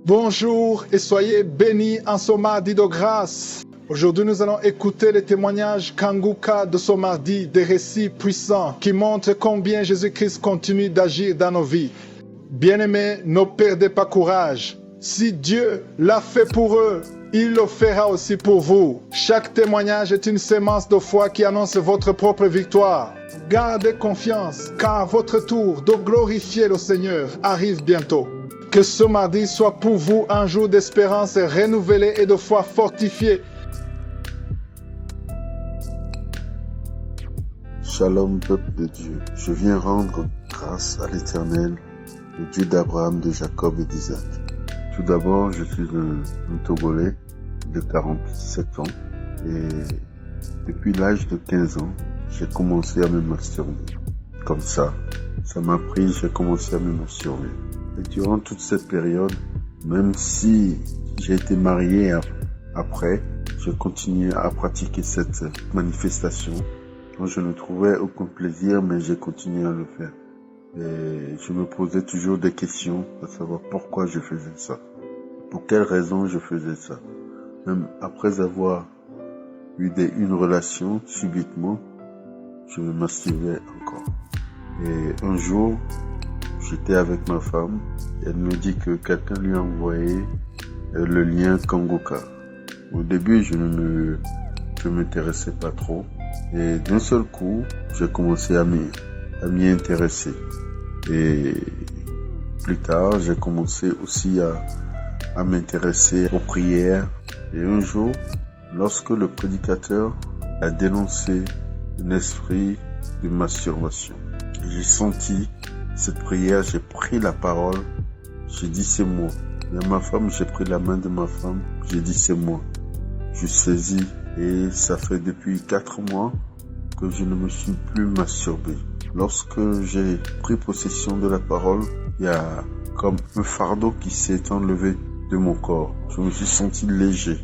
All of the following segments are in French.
Bonjour et soyez bénis en ce mardi de grâce. Aujourd'hui, nous allons écouter les témoignages Kanguka de ce mardi, des récits puissants qui montrent combien Jésus-Christ continue d'agir dans nos vies. Bien-aimés, ne perdez pas courage. Si Dieu l'a fait pour eux, il le fera aussi pour vous. Chaque témoignage est une sémence de foi qui annonce votre propre victoire. Gardez confiance, car votre tour de glorifier le Seigneur arrive bientôt. Que ce mardi soit pour vous un jour d'espérance renouvelée et de foi fortifiée. Shalom, peuple de Dieu. Je viens rendre grâce à l'Éternel, le Dieu d'Abraham, de Jacob et d'Isaac. Tout d'abord, je suis un Togolais de 47 ans et depuis l'âge de 15 ans, j'ai commencé à me masturber. Comme ça m'a pris, j'ai commencé à me masturber. Et durant toute cette période, même si j'ai été marié après, je continuais à pratiquer cette manifestation. Donc je ne trouvais aucun plaisir, mais j'ai continué à le faire. Et je me posais toujours des questions à savoir pourquoi je faisais ça. Pour quelles raisons je faisais ça. Même après avoir eu une relation, subitement, je me masturbais encore. Et un jour, j'étais avec ma femme, et elle me dit que quelqu'un lui a envoyé le lien Kanguka. Au début, je m'intéressais pas trop, et d'un seul coup, j'ai commencé à m'y intéresser. Et plus tard, j'ai commencé aussi à m'intéresser aux prières. Et un jour, lorsque le prédicateur a dénoncé un esprit de masturbation, j'ai senti cette prière, j'ai pris la parole, j'ai dit c'est moi. Et ma femme, j'ai pris la main de ma femme, j'ai dit c'est moi. Je saisis et ça fait depuis 4 mois que je ne me suis plus masturbé. Lorsque j'ai pris possession de la parole, il y a comme un fardeau qui s'est enlevé de mon corps. Je me suis senti léger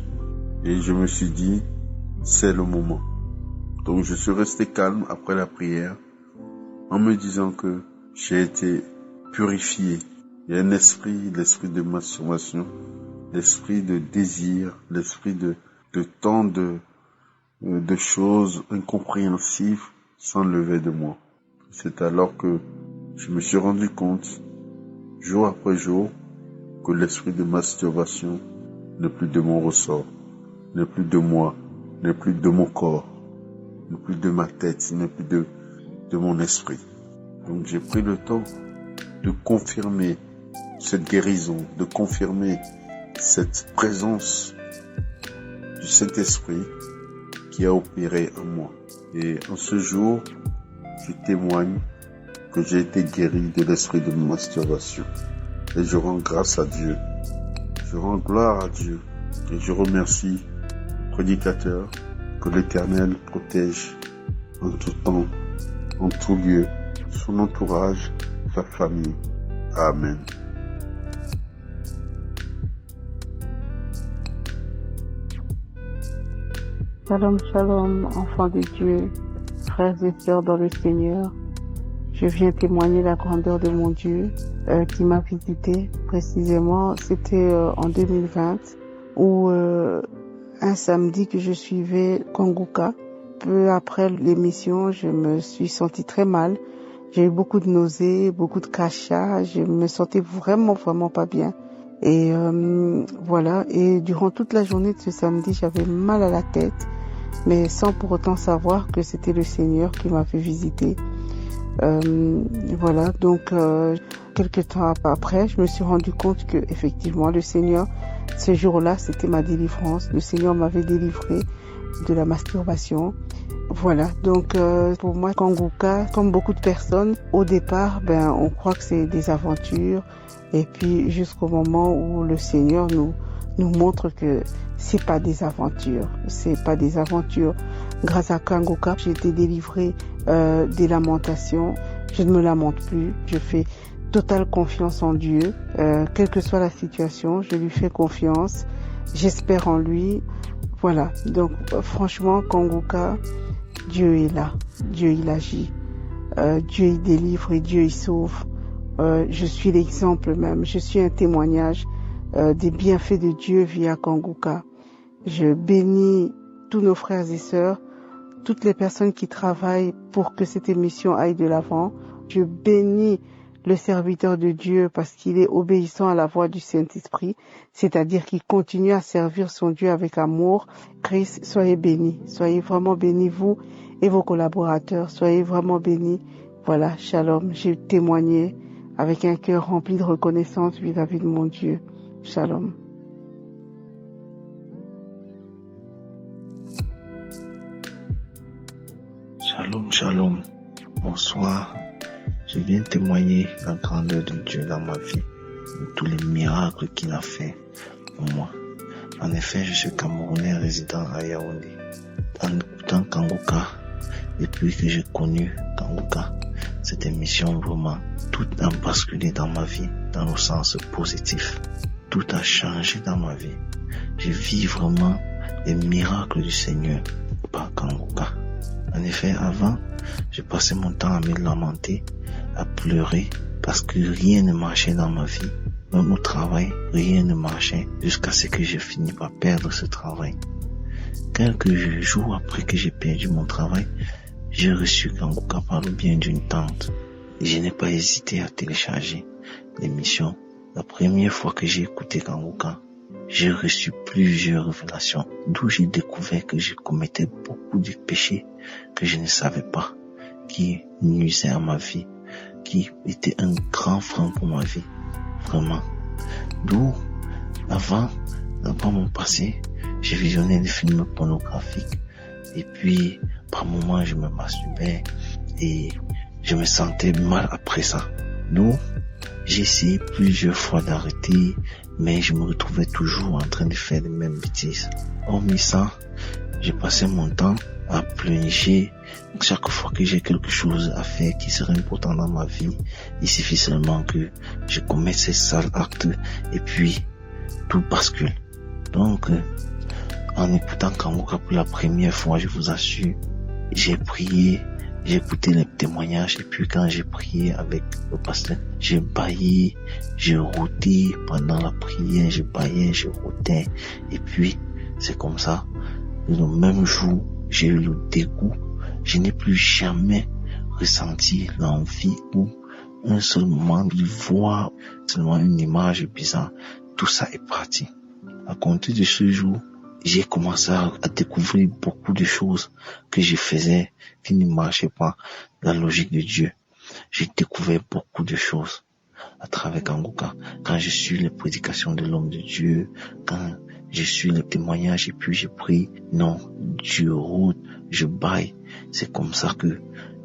et je me suis dit c'est le moment. Donc je suis resté calme après la prière en me disant que j'ai été purifié. Il y a un esprit, l'esprit de masturbation, l'esprit de désir, l'esprit de tant de choses incompréhensibles s'enlever de moi. C'est alors que je me suis rendu compte, jour après jour, que l'esprit de masturbation n'est plus de mon ressort, n'est plus de moi, n'est plus de mon corps, n'est plus de ma tête, n'est plus de mon esprit. Donc j'ai pris le temps de confirmer cette guérison, de confirmer cette présence du Saint-Esprit qui a opéré en moi. Et en ce jour, je témoigne que j'ai été guéri de l'esprit de masturbation. Et je rends grâce à Dieu. Je rends gloire à Dieu. Et je remercie le prédicateur, que l'Éternel protège en tout temps, en tout lieu, son entourage, sa famille. Amen. Shalom, shalom, enfants de Dieu, frères et sœurs dans le Seigneur. Je viens témoigner la grandeur de mon Dieu qui m'a visité. Précisément, c'était en 2020 où un samedi que je suivais Kanguka. Peu après l'émission, je me suis sentie très mal. J'ai eu beaucoup de nausées, beaucoup de crachats. Je me sentais vraiment pas bien. Et voilà. Et durant toute la journée de ce samedi, j'avais mal à la tête, mais sans pour autant savoir que c'était le Seigneur qui m'avait visité. Voilà. Donc, quelques temps après, je me suis rendu compte que effectivement, le Seigneur, ce jour-là, c'était ma délivrance. Le Seigneur m'avait délivré de la masturbation. Voilà, donc pour moi, Kanguka, comme beaucoup de personnes, au départ, on croit que c'est des aventures, et puis jusqu'au moment où le Seigneur nous montre que c'est pas des aventures, Grâce à Kanguka, j'ai été délivrée des lamentations. Je ne me lamente plus, je fais totale confiance en Dieu, quelle que soit la situation, je lui fais confiance, j'espère en lui. Voilà, donc franchement, Kanguka, Dieu est là, Dieu il agit, Dieu il délivre et Dieu il sauve. Je suis l'exemple même, je suis un témoignage des bienfaits de Dieu via Kanguka. Je bénis tous nos frères et sœurs, toutes les personnes qui travaillent pour que cette émission aille de l'avant. Je bénis le serviteur de Dieu parce qu'il est obéissant à la voix du Saint-Esprit, c'est-à-dire qu'il continue à servir son Dieu avec amour. Christ, soyez bénis, soyez vraiment bénis, vous et vos collaborateurs, soyez vraiment bénis. Voilà, shalom, j'ai témoigné avec un cœur rempli de reconnaissance vis-à-vis de mon Dieu. Shalom. Shalom, shalom. Bonsoir. Je viens témoigner la grandeur de Dieu dans ma vie, de tous les miracles qu'il a fait pour moi. En effet, je suis Camerounais résident à Yaoundé. En écoutant Kanguka, depuis que j'ai connu Kanguka, cette émission vraiment, tout a basculé dans ma vie, dans le sens positif. Tout a changé dans ma vie. Je vis vraiment les miracles du Seigneur par Kanguka. En effet, avant, je passais mon temps à me lamenter, à pleurer, parce que rien ne marchait dans ma vie. Dans mon travail, rien ne marchait, jusqu'à ce que j'ai fini par perdre ce travail. Quelques jours après que j'ai perdu mon travail, j'ai reçu Kanguka par le bien d'une tante. Je n'ai pas hésité à télécharger l'émission. La première fois que j'ai écouté Kanguka, j'ai reçu plusieurs révélations, d'où j'ai découvert que je commettais beaucoup de péchés que je ne savais pas, qui nuisaient à ma vie, qui étaient un grand frein pour ma vie, vraiment. D'où, avant mon passé, j'ai visionné des films pornographiques, et puis, par moments, je me masturbais, et je me sentais mal après ça. D'où, j'ai essayé plusieurs fois d'arrêter, mais je me retrouvais toujours en train de faire les mêmes bêtises. Hormis ça, j'ai passé mon temps à pleurnicher. Chaque fois que j'ai quelque chose à faire qui serait important dans ma vie, il suffit seulement que je commette ces sales actes et puis tout bascule. Donc, en écoutant Kanguka pour la première fois, je vous assure, j'ai prié, j'ai écouté les témoignages et puis quand j'ai prié avec le pasteur, j'ai baillé, j'ai rôté pendant la prière, j'ai baillé, j'ai rôté et puis c'est comme ça. Le même jour, j'ai eu le dégoût. Je n'ai plus jamais ressenti l'envie ou un seul moment de voir seulement une image bizarre. Tout ça est parti. À compter de ce jour, j'ai commencé à découvrir beaucoup de choses que je faisais qui ne marchaient pas dans la logique de Dieu. J'ai découvert beaucoup de choses à travers Kanguka. Quand je suis les prédications de l'homme de Dieu, quand je suis les témoignages et puis j'ai pris, non, Dieu route, je baille. C'est comme ça que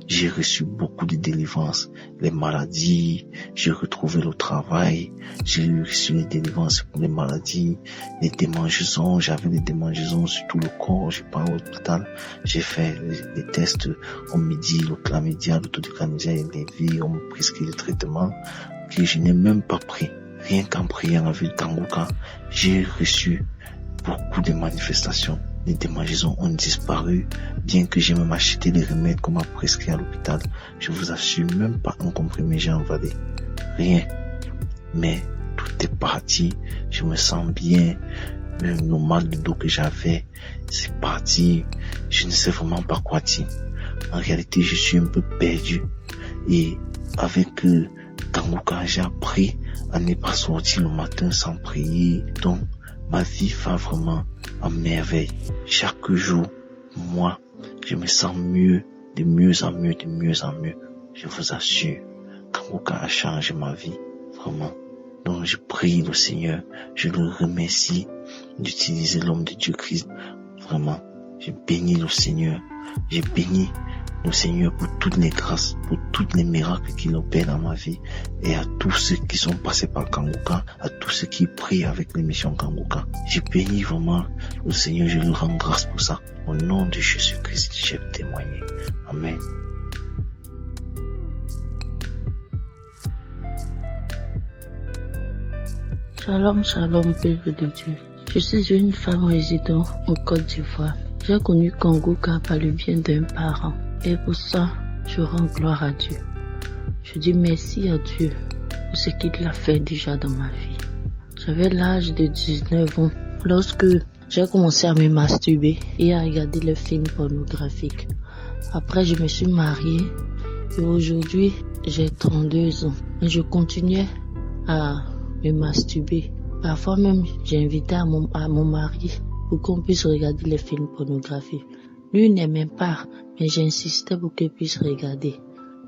j'ai reçu beaucoup de délivrance. Les maladies, j'ai retrouvé le travail, j'ai reçu les délivrances pour les maladies, les démangeaisons, j'avais des démangeaisons sur tout le corps, j'ai pas à l'hôpital, j'ai fait les tests, on me dit le chlamydia, le taux de chlamydia est élevé, on me prescrit le traitement que je n'ai même pas pris. Rien qu'en priant avec Kanguka, j'ai reçu beaucoup de manifestations. Les démangeaisons ont disparu, bien que j'ai même acheté des remèdes qu'on m'a prescrit à l'hôpital. Je vous assure, même pas un comprimé j'ai avalé. Rien. Mais tout est parti. Je me sens bien. Même le mal de dos que j'avais, c'est parti. Je ne sais vraiment pas quoi dire. En réalité, je suis un peu perdu. Et avec Kanguka, j'ai appris à ne pas sortir le matin sans prier. Donc, ma vie va vraiment en merveille. Chaque jour, moi, je me sens mieux, de mieux en mieux, de mieux en mieux. Je vous assure, Kanguka a changé ma vie, vraiment. Donc, je prie le Seigneur, je le remercie d'utiliser l'homme de Dieu Christ. Vraiment, je bénis le Seigneur. Je bénis le Seigneur pour toutes les grâces, pour tous les miracles qu'il opère dans ma vie et à tous ceux qui sont passés par Kanguka, à tous ceux qui prient avec l'émission Kanguka. Je bénis vraiment le Seigneur, je lui rends grâce pour ça. Au nom de Jésus-Christ, j'ai témoigné. Amen. Shalom, shalom, peuple de Dieu. Je suis une femme résidant en Côte d'Ivoire. J'ai connu Kanguka par le bien d'un parent. Et pour ça, je rends gloire à Dieu. Je dis merci à Dieu pour ce qu'il a fait déjà dans ma vie. J'avais l'âge de 19 ans lorsque j'ai commencé à me masturber et à regarder les films pornographiques. Après, je me suis mariée et aujourd'hui, j'ai 32 ans. Et je continuais à me masturber. Parfois même, j'ai invité à mon mari pour qu'on puisse regarder les films pornographiques. Lui n'aimait pas, mais j'insistais pour qu'il puisse regarder.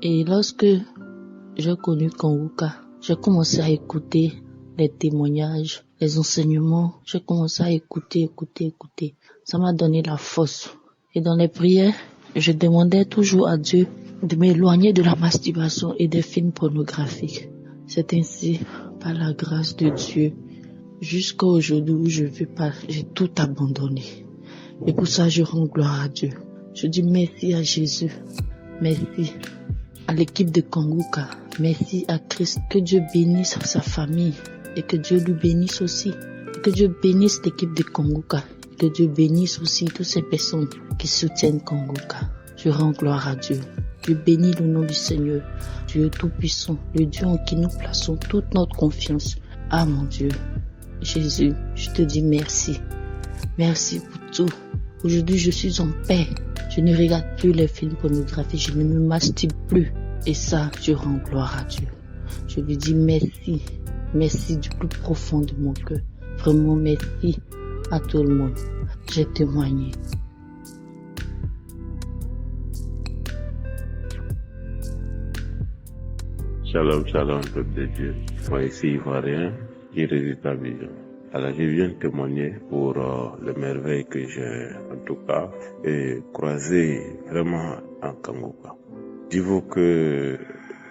Et lorsque j'ai connu Kanguka, j'ai commencé à écouter les témoignages, les enseignements. J'ai commencé à écouter. Ça m'a donné la force. Et dans les prières, je demandais toujours à Dieu de m'éloigner de la masturbation et des films pornographiques. C'est ainsi, par la grâce de Dieu, jusqu'à aujourd'hui où je vis pas, j'ai tout abandonné. Et pour ça, je rends gloire à Dieu. Je dis merci à Jésus. Merci à l'équipe de Kanguka. Merci à Christ. Que Dieu bénisse sa famille. Et que Dieu lui bénisse aussi. Et que Dieu bénisse l'équipe de Kanguka. Et que Dieu bénisse aussi toutes ces personnes qui soutiennent Kanguka. Je rends gloire à Dieu. Je bénis le nom du Seigneur. Dieu Tout-Puissant. Le Dieu en qui nous plaçons toute notre confiance. Ah mon Dieu. Jésus, je te dis merci. Merci pour tout. Aujourd'hui, je suis en paix. Je ne regarde plus les films pornographiques. Je ne me masturbe plus. Et ça, je rends gloire à Dieu. Je lui dis merci. Merci du plus profond de mon cœur. Vraiment merci à tout le monde. J'ai témoigné. Shalom, shalom, peuple de Dieu. Moi ici, Ivoirien, qui réside à Abidjan. Alors, je viens témoigner pour les merveilles que j'ai, en tout cas, croisées vraiment en Kanguka. Dis-vous que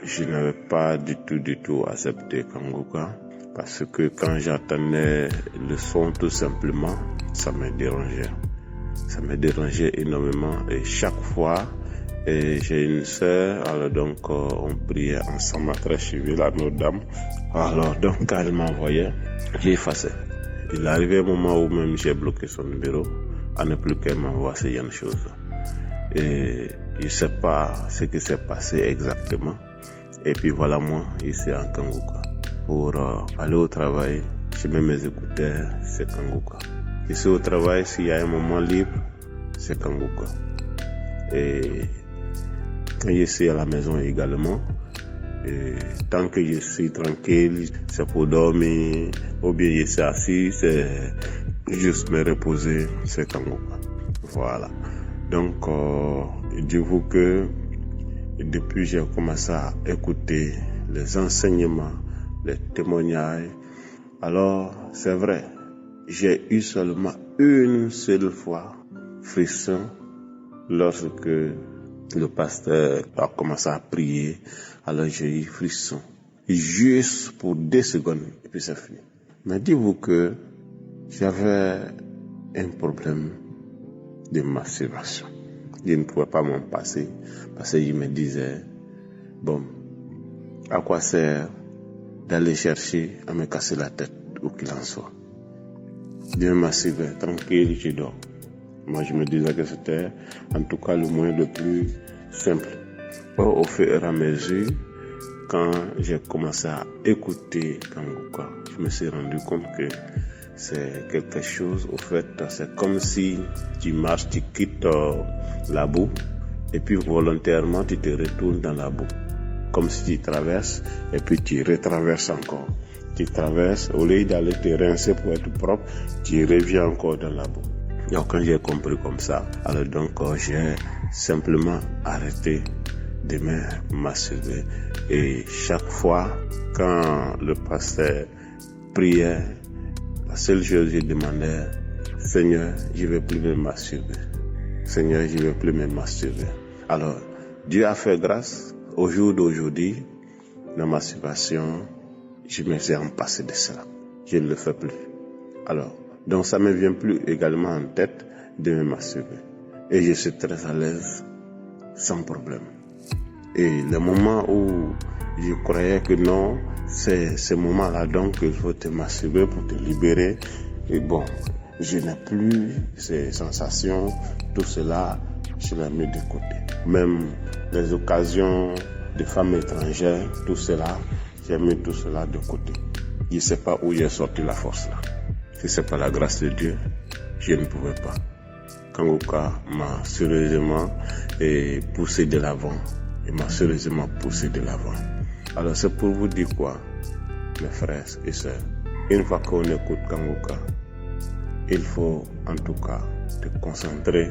je n'avais pas du tout accepté Kanguka parce que quand j'entendais le son, tout simplement, ça me dérangeait. Ça me dérangeait énormément et chaque fois, j'ai une sœur, alors donc on priait ensemble à très civil à nos dames. Alors donc quand elle m'envoyait, j'ai effacé. Il arrivait un moment où même j'ai bloqué son numéro, à ne plus qu'elle m'envoie ces choses. Et je ne sais pas ce qui s'est passé exactement. Et puis voilà moi, ici en Kanguka. Pour aller au travail, je mets mes écouteurs, c'est Kanguka. Ici au travail, s'il y a un moment libre, c'est Kanguka. Et quand je suis à la maison également, et tant que je suis tranquille, c'est pour dormir, ou bien je suis assis, c'est juste me reposer, c'est Kanguka. Voilà. Donc, dites-vous que depuis j'ai commencé à écouter les enseignements, les témoignages, alors c'est vrai, j'ai eu seulement une seule fois frisson lorsque le pasteur a commencé à prier, alors j'ai eu frisson. Juste pour 2 secondes, et puis c'est fini. Mais dites-vous que j'avais un problème de masturbation. Je ne pouvais pas m'en passer, parce que je me disais, bon, à quoi sert d'aller chercher à me casser la tête, où qu'il en soit. Je me masturbais, tranquille, je dors. Moi, je me disais que c'était, en tout cas, le moyen le plus simple. Or, au fur et à mesure, quand j'ai commencé à écouter Kanguka, je me suis rendu compte que c'est quelque chose, au fait, c'est comme si tu marches, tu quittes la boue, et puis volontairement, tu te retournes dans la boue. Comme si tu traverses, et puis tu retraverses encore. Tu traverses, au lieu d'aller te rincer pour être propre, tu reviens encore dans la boue. Donc quand j'ai compris comme ça, alors donc j'ai simplement arrêté de me masturber. Et chaque fois, quand le pasteur priait, la seule chose que je demandais, Seigneur, je ne vais plus me masturber. Seigneur, je ne vais plus me masturber. Alors, Dieu a fait grâce. Au jour d'aujourd'hui, la masturbation, je me suis empassé de cela. Je ne le fais plus. Alors, donc ça ne me vient plus également en tête de me masturber. Et je suis très à l'aise, sans problème. Et le moment où je croyais que non, c'est ce moment-là donc qu'il faut te masturber pour te libérer. Et bon, je n'ai plus ces sensations, tout cela, je l'ai mis de côté. Même les occasions de femmes étrangères, tout cela, j'ai mis tout cela de côté. Je ne sais pas où j'ai sorti la force là. Si ce n'est pas la grâce de Dieu, je ne pouvais pas. Kanguka m'a sérieusement poussé de l'avant. Il m'a sérieusement poussé de l'avant. Alors c'est pour vous dire quoi, mes frères et sœurs. Une fois qu'on écoute Kanguka, il faut en tout cas te concentrer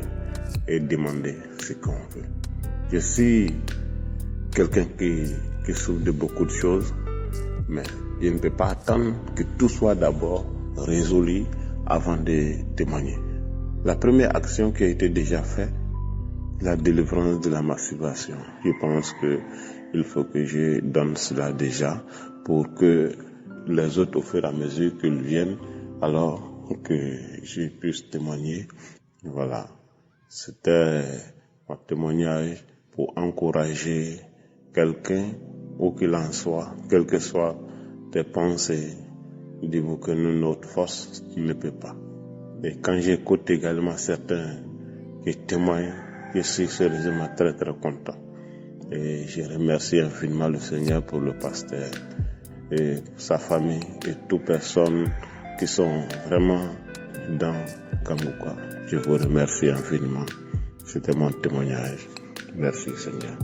et demander ce qu'on veut. Je suis quelqu'un qui souffre de beaucoup de choses, mais je ne peux pas attendre que tout soit d'abord résolu avant de témoigner. La première action qui a été déjà faite, la délivrance de la masturbation. Je pense qu'il faut que je donne cela déjà pour que les autres, au fur et à mesure qu'ils viennent, alors que je puisse témoigner. Voilà. C'était mon témoignage pour encourager quelqu'un, où qu'il en soit, quelles que soient tes pensées. Dis-vous que notre force ne peut pas. Et quand j'écoute également certains qui témoignent, je suis sérieusement très très content. Et je remercie infiniment le Seigneur pour le pasteur et sa famille et toutes personnes qui sont vraiment dans Kanguka. Je vous remercie infiniment. C'était mon témoignage. Merci Seigneur.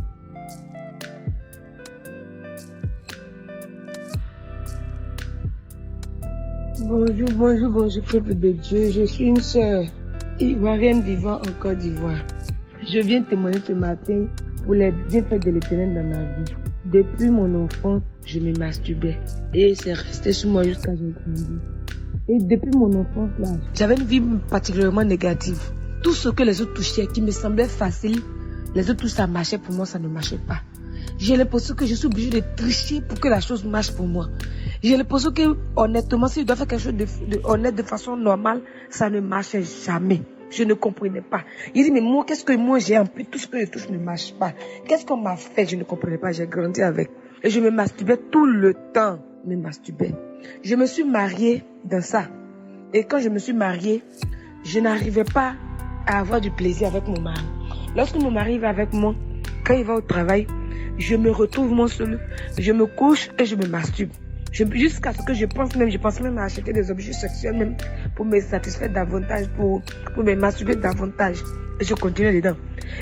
Bonjour, peuple de Dieu. Je suis une sœur ivoirienne vivant en Côte d'Ivoire. Je viens témoigner ce matin pour les bienfaits de l'Éternel dans ma vie. Depuis mon enfance, je me masturbais et c'est resté sur moi jusqu'à ce que j'ai grandi. Et depuis mon enfance, là, j'avais une vie particulièrement négative. Tout ce que les autres touchaient, qui me semblait facile, les autres, tout ça marchait pour moi, ça ne marchait pas. J'ai l'impression que je suis obligée de tricher pour que la chose marche pour moi. J'ai l'impression que, honnêtement, si je dois faire quelque chose de honnête de façon normale, ça ne marchait jamais. Je ne comprenais pas. Il dit, mais moi, qu'est-ce que moi j'ai en plus? Tout ce que je touche ne marche pas. Qu'est-ce qu'on m'a fait? Je ne comprenais pas. J'ai grandi avec. Et je me masturbais tout le temps. Je me masturbais. Je me suis mariée dans ça. Et quand je me suis mariée, je n'arrivais pas à avoir du plaisir avec mon mari. Lorsque mon mari va avec moi, quand il va au travail, je me retrouve moi seule. Je me couche et je me masturbe. Jusqu'à ce que je pense même à acheter des objets sexuels même pour me satisfaire davantage, pour me masturber davantage. Et je continue dedans.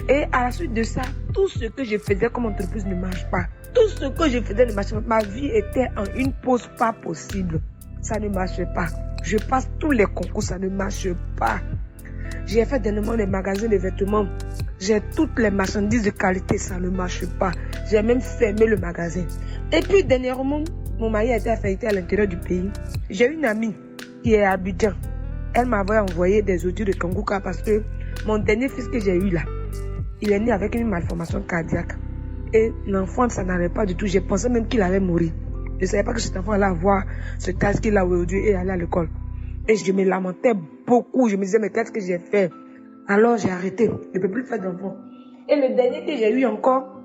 Et à la suite de ça, tout ce que je faisais comme entreprise ne marche pas. Tout ce que je faisais ne marchait pas. Ma vie était en une pause pas possible. Ça ne marchait pas. Je passe tous les concours, ça ne marche pas. J'ai fait dernièrement des magasins de vêtements. J'ai toutes les marchandises de qualité, ça ne marche pas. J'ai même fermé le magasin. Et puis dernièrement, mon mari a été affecté à l'intérieur du pays. J'ai une amie qui est à Abidjan. Elle m'avait envoyé des audios de Kanguka parce que mon dernier fils que j'ai eu là, il est né avec une malformation cardiaque. Et l'enfant, ça n'allait pas du tout. J'ai pensé même qu'il allait mourir. Je ne savais pas que cet enfant allait avoir ce casque qu'il a aujourd'hui et aller à l'école. Et je me lamentais beaucoup. Je me disais, mais qu'est-ce que j'ai fait? Alors j'ai arrêté. Je ne peux plus faire d'enfant. Et le dernier que j'ai eu encore,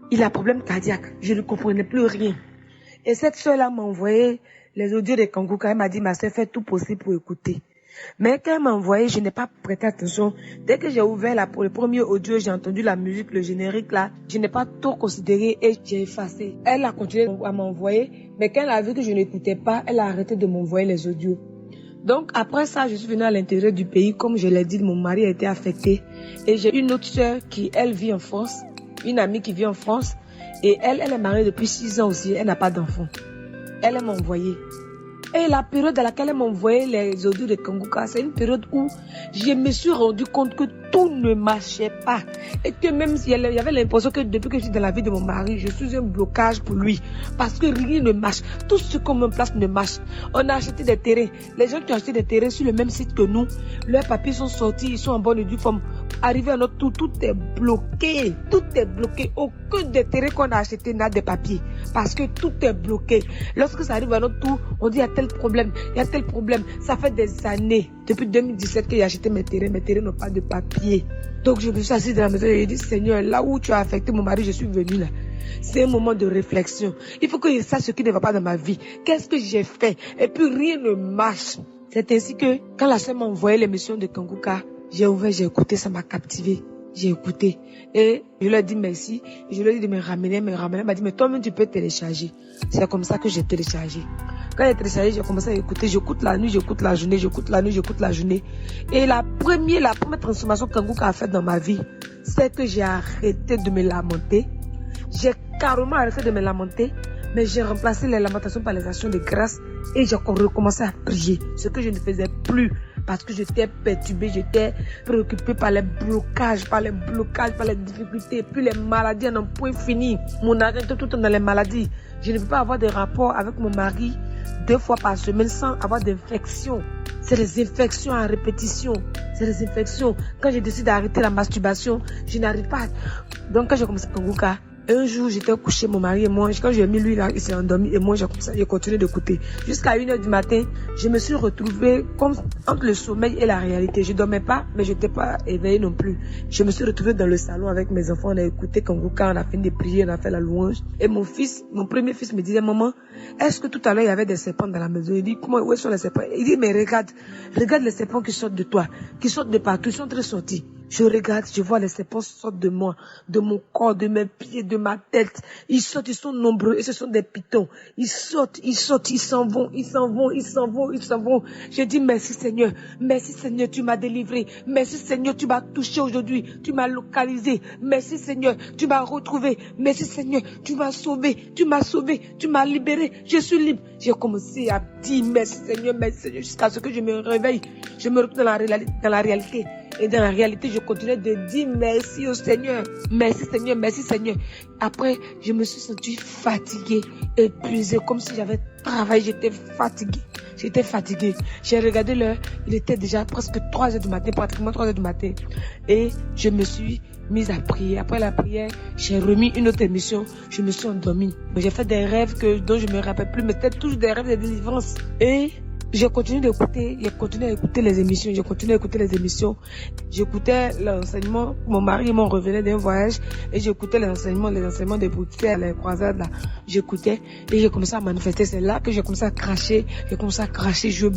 il a un problème cardiaque. Je ne comprenais plus rien. Et cette soeur-là m'a envoyé les audios de Kanguka. Elle m'a dit, ma soeur, fais tout possible pour écouter. Mais quand elle m'a envoyé, je n'ai pas prêté attention. Dès que j'ai ouvert pour le premier audio, j'ai entendu la musique, le générique là. Je n'ai pas tout considéré et j'ai effacé. Elle a continué à m'envoyer. Mais quand elle a vu que je n'écoutais pas, elle a arrêté de m'envoyer les audios. Donc après ça, je suis venue à l'intérieur du pays. Comme je l'ai dit, mon mari a été affecté. Et j'ai une autre soeur qui, elle, vit en France. Une amie qui vit en France. Et elle est mariée depuis 6 ans aussi. Elle n'a pas d'enfant. Elle m'a envoyé. Et la période à laquelle elle m'a envoyé les audios de Kanguka, c'est une période où je me suis rendu compte que tout ne marchait pas. Et que même s'il y avait l'impression que depuis que je suis dans la vie de mon mari, je suis un blocage pour lui. Parce que rien ne marche. Tout ce qu'on me place ne marche. On a acheté des terrains. Les gens qui ont acheté des terrains sur le même site que nous, leurs papiers sont sortis, ils sont en bonne et due forme. Arrivé à notre tour, tout est bloqué. Tout est bloqué. Aucun des terrains qu'on a acheté n'a de papiers. Parce que tout est bloqué. Lorsque ça arrive à notre tour, on dit il y a tel problème, il y a tel problème. Ça fait des années, depuis 2017 que j'ai acheté mes terrains n'ont pas de papier. Donc je me suis assise dans la maison et j'ai dit, Seigneur, là où tu as affecté mon mari, je suis venue là. C'est un moment de réflexion. Il faut que je sache ce qui ne va pas dans ma vie. Qu'est-ce que j'ai fait? Et puis rien ne marche. C'est ainsi que quand la sœur m'a envoyé l'émission de Kanguka, j'ai ouvert, j'ai écouté, ça m'a captivé. J'ai écouté. Et je leur ai dit merci. Et je leur ai dit de me ramener. Elle m'a dit, mais toi-même, tu peux télécharger. C'est comme ça que j'ai téléchargé. Quand j'ai téléchargé, j'ai commencé à écouter. J'écoute la nuit, j'écoute la journée, j'écoute la nuit, j'écoute la journée. Et la première transformation que Kanguka a faite dans ma vie, c'est que j'ai arrêté de me lamenter. J'ai carrément arrêté de me lamenter. Mais j'ai remplacé les lamentations par les actions de grâce. Et j'ai recommencé à prier. Ce que je ne faisais plus. Parce que j'étais perturbée, j'étais préoccupée par les blocages, par les difficultés, puis les maladies en un point fini. Mon arrêt tout le temps dans les maladies. Je ne peux pas avoir de rapport avec mon mari 2 fois par semaine sans avoir d'infection. C'est les infections à répétition. C'est les infections. Quand j'ai décidé d'arrêter la masturbation, je n'arrive pas. Donc quand j'ai commencé à Kanguka, un jour, j'étais couché, mon mari et moi. Quand j'ai mis lui là, il s'est endormi et moi, j'ai continué d'écouter. Jusqu'à 1h du matin, je me suis retrouvée comme entre le sommeil et la réalité. Je dormais pas, mais je n'étais pas éveillée non plus. Je me suis retrouvée dans le salon avec mes enfants. On a écouté Kanguka, on a fini de prier, on a fait la louange. Et mon premier fils me disait, maman, est-ce que tout à l'heure, il y avait des serpents dans la maison? Il dit, où sont les serpents? Il dit, mais regarde les serpents qui sortent de toi, qui sortent de partout, ils sont très sortis. Je regarde, je vois les serpents sortent de moi, de mon corps, de mes pieds, de ma tête. Ils sortent, ils sont nombreux et ce sont des pitons. Ils sortent, ils s'en vont. Je dis merci Seigneur, tu m'as délivré. Merci Seigneur, tu m'as touché aujourd'hui, tu m'as localisé. Merci Seigneur, tu m'as retrouvé. Merci Seigneur, tu m'as sauvé, tu m'as libéré. Je suis libre. J'ai commencé à dire merci Seigneur, jusqu'à ce que je me réveille. Je me retrouve dans la réalité. Et dans la réalité, je continuais de dire merci au Seigneur. Merci Seigneur, merci Seigneur. Après, je me suis sentie fatiguée, épuisée, comme si j'avais travaillé. J'étais fatiguée. J'ai regardé l'heure, il était déjà presque 3h du matin, pratiquement 3h du matin. Et je me suis mise à prier. Après la prière, j'ai remis une autre émission. Je me suis endormie. J'ai fait des rêves dont je ne me rappelle plus, mais c'était toujours des rêves de délivrance. Et j'ai continué à écouter les émissions. J'écoutais l'enseignement. Mon mari et moi revenaient d'un voyage et j'écoutais les enseignements de Bruxelles, les croisades là. J'écoutais et j'ai commencé à manifester. C'est là que j'ai commencé à cracher. Je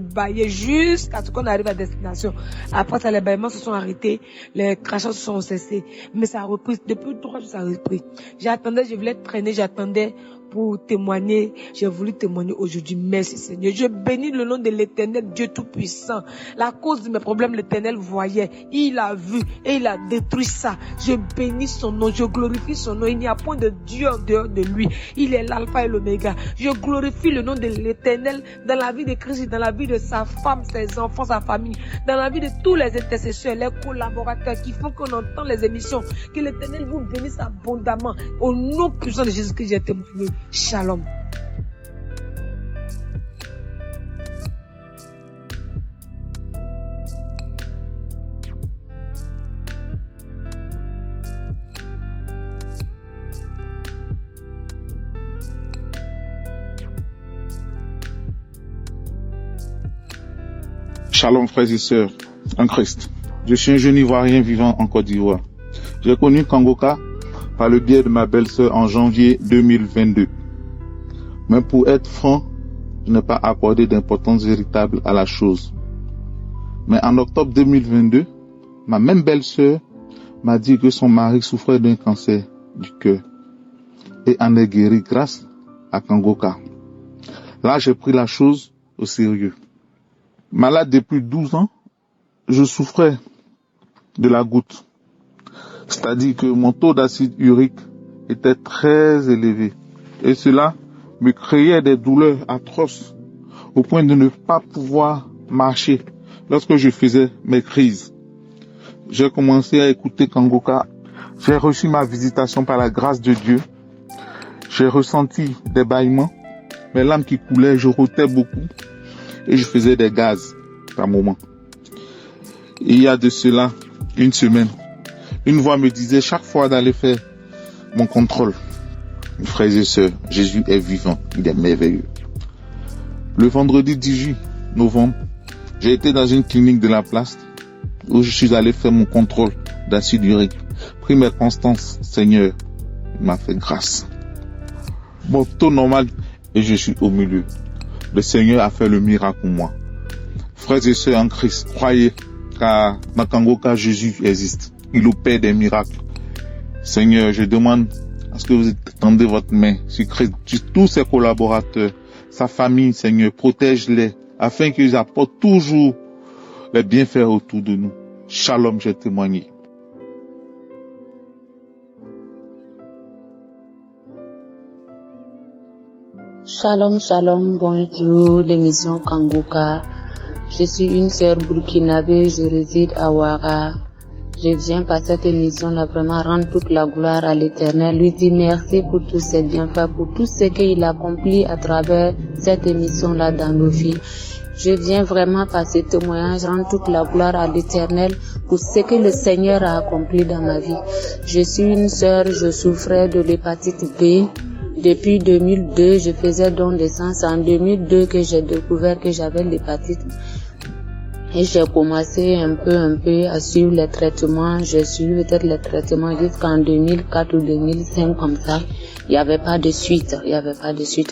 baillais jusqu'à ce qu'on arrive à destination. Après ça, les bâillements se sont arrêtés. Les crachats se sont cessés. Mais ça a repris. Depuis 3 jours, ça a repris. Je voulais traîner, j'attendais pour témoigner. J'ai voulu témoigner aujourd'hui. Merci Seigneur. Je bénis le nom de l'Éternel, Dieu Tout-Puissant. La cause de mes problèmes, l'Éternel voyait. Il a vu et il a détruit ça. Je bénis son nom. Je glorifie son nom. Il n'y a point de Dieu en dehors de lui. Il est l'alpha et l'oméga. Je glorifie le nom de l'Éternel dans la vie de Christ, dans la vie de sa femme, ses enfants, sa famille, dans la vie de tous les intercesseurs, les collaborateurs qui font qu'on entend les émissions. Que l'Éternel vous bénisse abondamment. Au nom puissant de Jésus-Christ, j'ai témoigné. Shalom. Shalom frères et sœurs en Christ. Je suis un jeune Ivoirien vivant en Côte d'Ivoire. J'ai connu Kanguka par le biais de ma belle-sœur en janvier 2022. Mais pour être franc, je n'ai pas accordé d'importance véritable à la chose. Mais en octobre 2022, ma même belle-sœur m'a dit que son mari souffrait d'un cancer du cœur et en est guéri grâce à Kanguka. Là, j'ai pris la chose au sérieux. Malade depuis 12 ans, je souffrais de la goutte. C'est-à-dire que mon taux d'acide urique était très élevé. Et cela me créait des douleurs atroces au point de ne pas pouvoir marcher lorsque je faisais mes crises. J'ai commencé à écouter Kanguka. J'ai reçu ma visitation par la grâce de Dieu. J'ai ressenti des bâillements, mes larmes qui coulaient, je rotais beaucoup et je faisais des gaz par moments. Il y a de cela une semaine, une voix me disait chaque fois d'aller faire mon contrôle. Frères et sœurs, Jésus est vivant, il est merveilleux. Le vendredi 18 novembre, j'ai été dans une clinique de la place où je suis allé faire mon contrôle d'acide urique. Pris mes constances, Seigneur, il m'a fait grâce. Mon taux normal et je suis au milieu. Le Seigneur a fait le miracle pour moi. Frères et sœurs en Christ, croyez car dans Kanguka, Jésus existe. il opère des miracles. Seigneur, je demande à ce que vous étendez votre main sur tous ses collaborateurs, sa famille, Seigneur, protège-les, afin qu'ils apportent toujours les bienfaits autour de nous. Shalom, j'ai témoigné. Shalom, shalom, bonjour, l'émission Kanguka. Je suis une sœur burkinabé, je réside à Ouara. Je viens par cette émission-là vraiment rendre toute la gloire à l'Éternel, lui dire merci pour tous ses bienfaits, pour tout ce qu'il accomplit à travers cette émission-là dans nos vies. Je viens vraiment par ce témoignage rendre toute la gloire à l'Éternel pour ce que le Seigneur a accompli dans ma vie. Je suis une sœur, je souffrais de l'hépatite B. Depuis 2002, je faisais don de sang. C'est en 2002 que j'ai découvert que j'avais l'hépatite. Et j'ai commencé un peu à suivre les traitements. J'ai suivi peut-être les traitements jusqu'en 2004 ou 2005 comme ça. Il n'y avait pas de suite.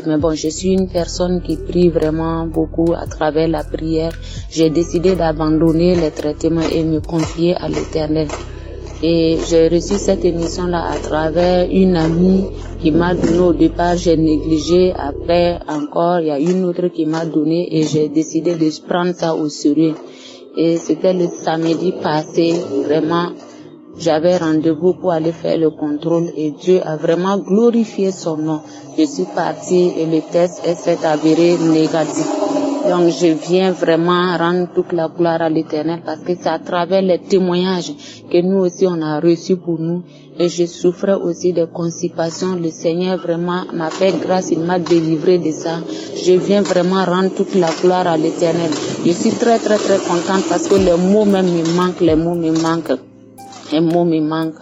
Mais bon, je suis une personne qui prie vraiment beaucoup à travers la prière. J'ai décidé d'abandonner les traitements et me confier à l'Éternel. Et j'ai reçu cette émission-là à travers une amie qui m'a donné au départ, j'ai négligé. Après encore, il y a une autre qui m'a donné et j'ai décidé de prendre ça au sérieux. Et c'était le samedi passé, vraiment, j'avais rendez-vous pour aller faire le contrôle et Dieu a vraiment glorifié son nom. Je suis partie et le test s'est avéré négatif. Donc je viens vraiment rendre toute la gloire à l'Éternel parce que c'est à travers les témoignages que nous aussi on a reçus pour nous. Et je souffrais aussi de constipation. Le Seigneur vraiment m'a fait grâce, il m'a délivré de ça. Je viens vraiment rendre toute la gloire à l'Éternel. Je suis très contente parce que les mots même me manquent.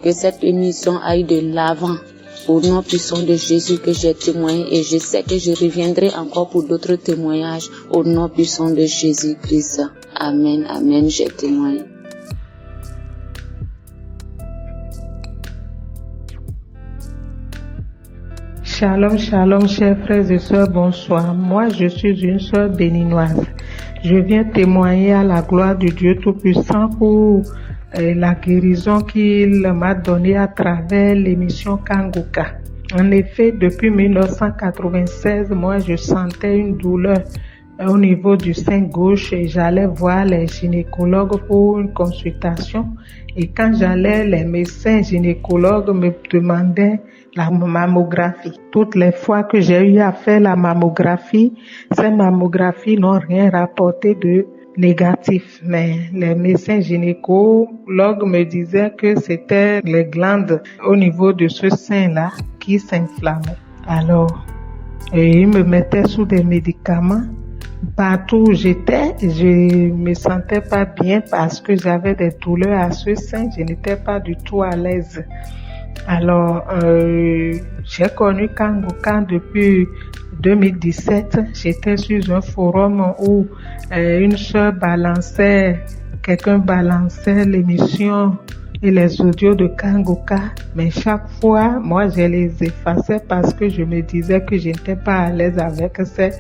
Que cette émission aille de l'avant. Au nom puissant de Jésus que j'ai témoigné et je sais que je reviendrai encore pour d'autres témoignages au nom puissant de Jésus-Christ. Amen, amen, j'ai témoigné. Shalom, shalom, chers frères et sœurs, bonsoir. Moi, je suis une sœur béninoise. Je viens témoigner à la gloire du Dieu Tout-Puissant pour la guérison qu'il m'a donnée à travers l'émission Kanguka. En effet, depuis 1996, moi, je sentais une douleur au niveau du sein gauche et j'allais voir les gynécologues pour une consultation. Et quand j'allais, les médecins gynécologues me demandaient la mammographie. Toutes les fois que j'ai eu à faire la mammographie, ces mammographies n'ont rien rapporté de négatif. Mais les médecins gynécologues me disaient que c'était les glandes au niveau de ce sein-là qui s'inflammaient. Alors, ils me mettaient sous des médicaments. Partout où j'étais, je me sentais pas bien parce que j'avais des douleurs à ce sein. Je n'étais pas du tout à l'aise. Alors, j'ai connu Kanguka depuis 2017. J'étais sur un forum où quelqu'un balançait l'émission et les audios de Kanguka. Mais chaque fois, moi, je les effaçais parce que je me disais que je n'étais pas à l'aise avec ces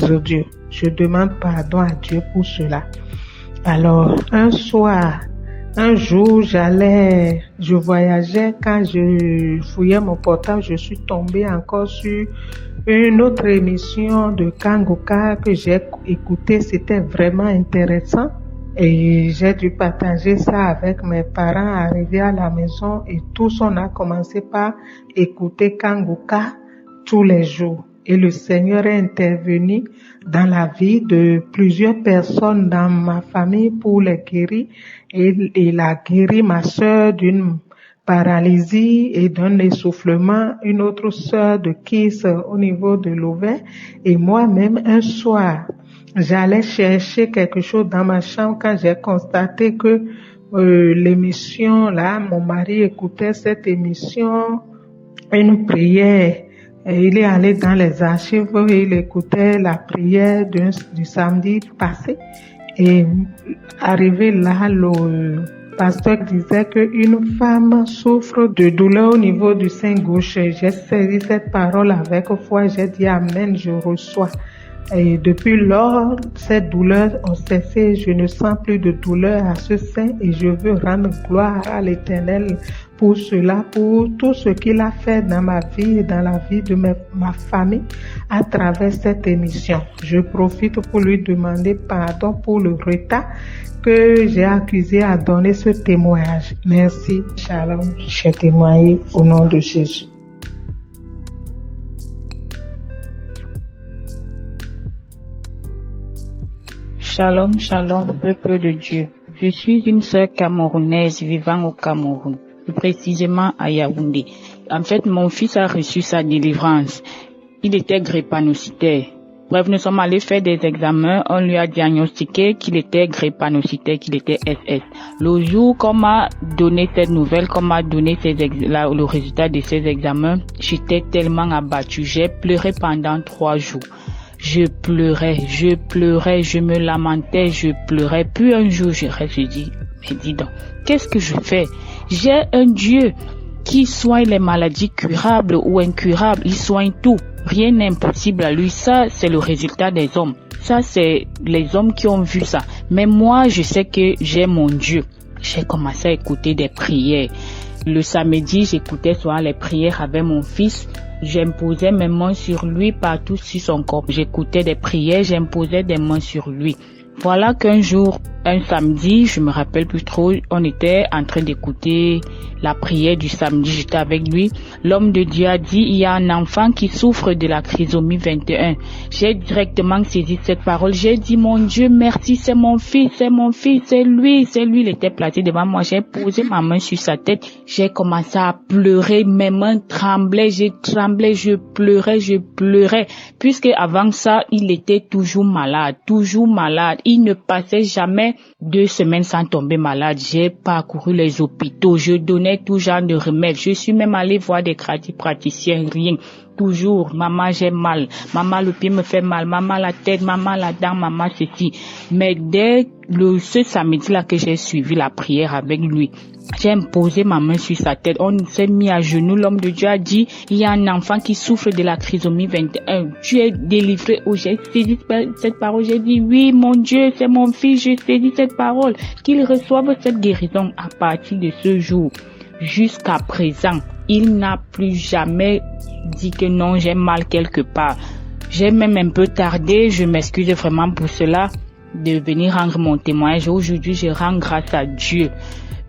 audios. Je demande pardon à Dieu pour cela. Alors, un jour, je voyageais, quand je fouillais mon portable, je suis tombée encore sur une autre émission de Kanguka que j'ai écoutée. C'était vraiment intéressant et j'ai dû partager ça avec mes parents arrivés à la maison et tous on a commencé par écouter Kanguka tous les jours. Et le Seigneur est intervenu dans la vie de plusieurs personnes dans ma famille pour les guérir. Et il a guéri ma sœur d'une paralysie et d'un essoufflement, une autre sœur de kyste au niveau de l'ovaire. Et moi-même, un soir, j'allais chercher quelque chose dans ma chambre quand j'ai constaté que l'émission là, mon mari écoutait cette émission, une prière. Et il est allé dans les archives et il écoutait la prière du samedi passé. Et arrivé là, le pasteur disait qu'une femme souffre de douleur au niveau du sein gauche. J'ai saisi cette parole avec foi. J'ai dit Amen, je reçois. Et depuis lors, ces douleurs ont cessé. Je ne sens plus de douleur à ce sein et je veux rendre gloire à l'Éternel pour cela, pour tout ce qu'il a fait dans ma vie et dans la vie de ma famille à travers cette émission. Je profite pour lui demander pardon pour le retard que j'ai accusé à donner ce témoignage. Merci. Shalom. J'ai témoigné au nom de Jésus. Shalom, shalom, peuple de Dieu. Je suis une sœur camerounaise vivant au Cameroun, plus précisément à Yaoundé. En fait, mon fils a reçu sa délivrance. Il était drépanocytaire. Bref, nous sommes allés faire des examens. On lui a diagnostiqué qu'il était drépanocytaire, qu'il était SS. Le jour qu'on m'a donné cette nouvelle, qu'on m'a donné le résultat de ces examens, j'étais tellement abattue. J'ai pleuré pendant 3 jours. Je pleurais, je me lamentais, je pleurais. Puis un jour, je dis, mais dis donc, qu'est-ce que je fais? J'ai un Dieu qui soigne les maladies curables ou incurables, il soigne tout. Rien n'est impossible à lui. Ça, c'est le résultat des hommes. Ça, c'est les hommes qui ont vu ça. Mais moi, je sais que j'ai mon Dieu. J'ai commencé à écouter des prières. Le samedi, j'écoutais souvent les prières avec mon fils. J'imposais mes mains sur lui partout sur son corps. J'écoutais des prières, j'imposais des mains sur lui. Voilà qu'un jour, un samedi, je me rappelle plus trop, on était en train d'écouter la prière du samedi, j'étais avec lui. L'homme de Dieu a dit, il y a un enfant qui souffre de la trisomie 21. J'ai directement saisi cette parole. J'ai dit, mon Dieu, merci, c'est mon fils, c'est lui. Il était placé devant moi. J'ai posé ma main sur sa tête. J'ai commencé à pleurer. Mes mains tremblaient, je pleurais. Puisque avant ça, il était toujours malade. Il ne passait jamais 2 semaines sans tomber malade. J'ai parcouru les hôpitaux. Je donnais tout genre de remèdes. Je suis même allée voir des praticiens, rien. Toujours, maman, j'ai mal. Maman, le pied me fait mal. Maman, la tête. Maman, la dent. Maman, ceci. Mais dès ce samedi-là que j'ai suivi la prière avec lui, j'ai imposé ma main sur sa tête. On s'est mis à genoux. L'homme de Dieu a dit, il y a un enfant qui souffre de la trisomie 21. Tu es délivré. Oh, j'ai saisi cette parole. J'ai dit, oui, mon Dieu, c'est mon fils. J'ai saisi cette parole. Qu'il reçoive cette guérison à partir de ce jour. Jusqu'à présent, il n'a plus jamais dit que non, j'ai mal quelque part. J'ai même un peu tardé. Je m'excuse vraiment pour cela de venir rendre mon témoignage. Aujourd'hui, je rends grâce à Dieu.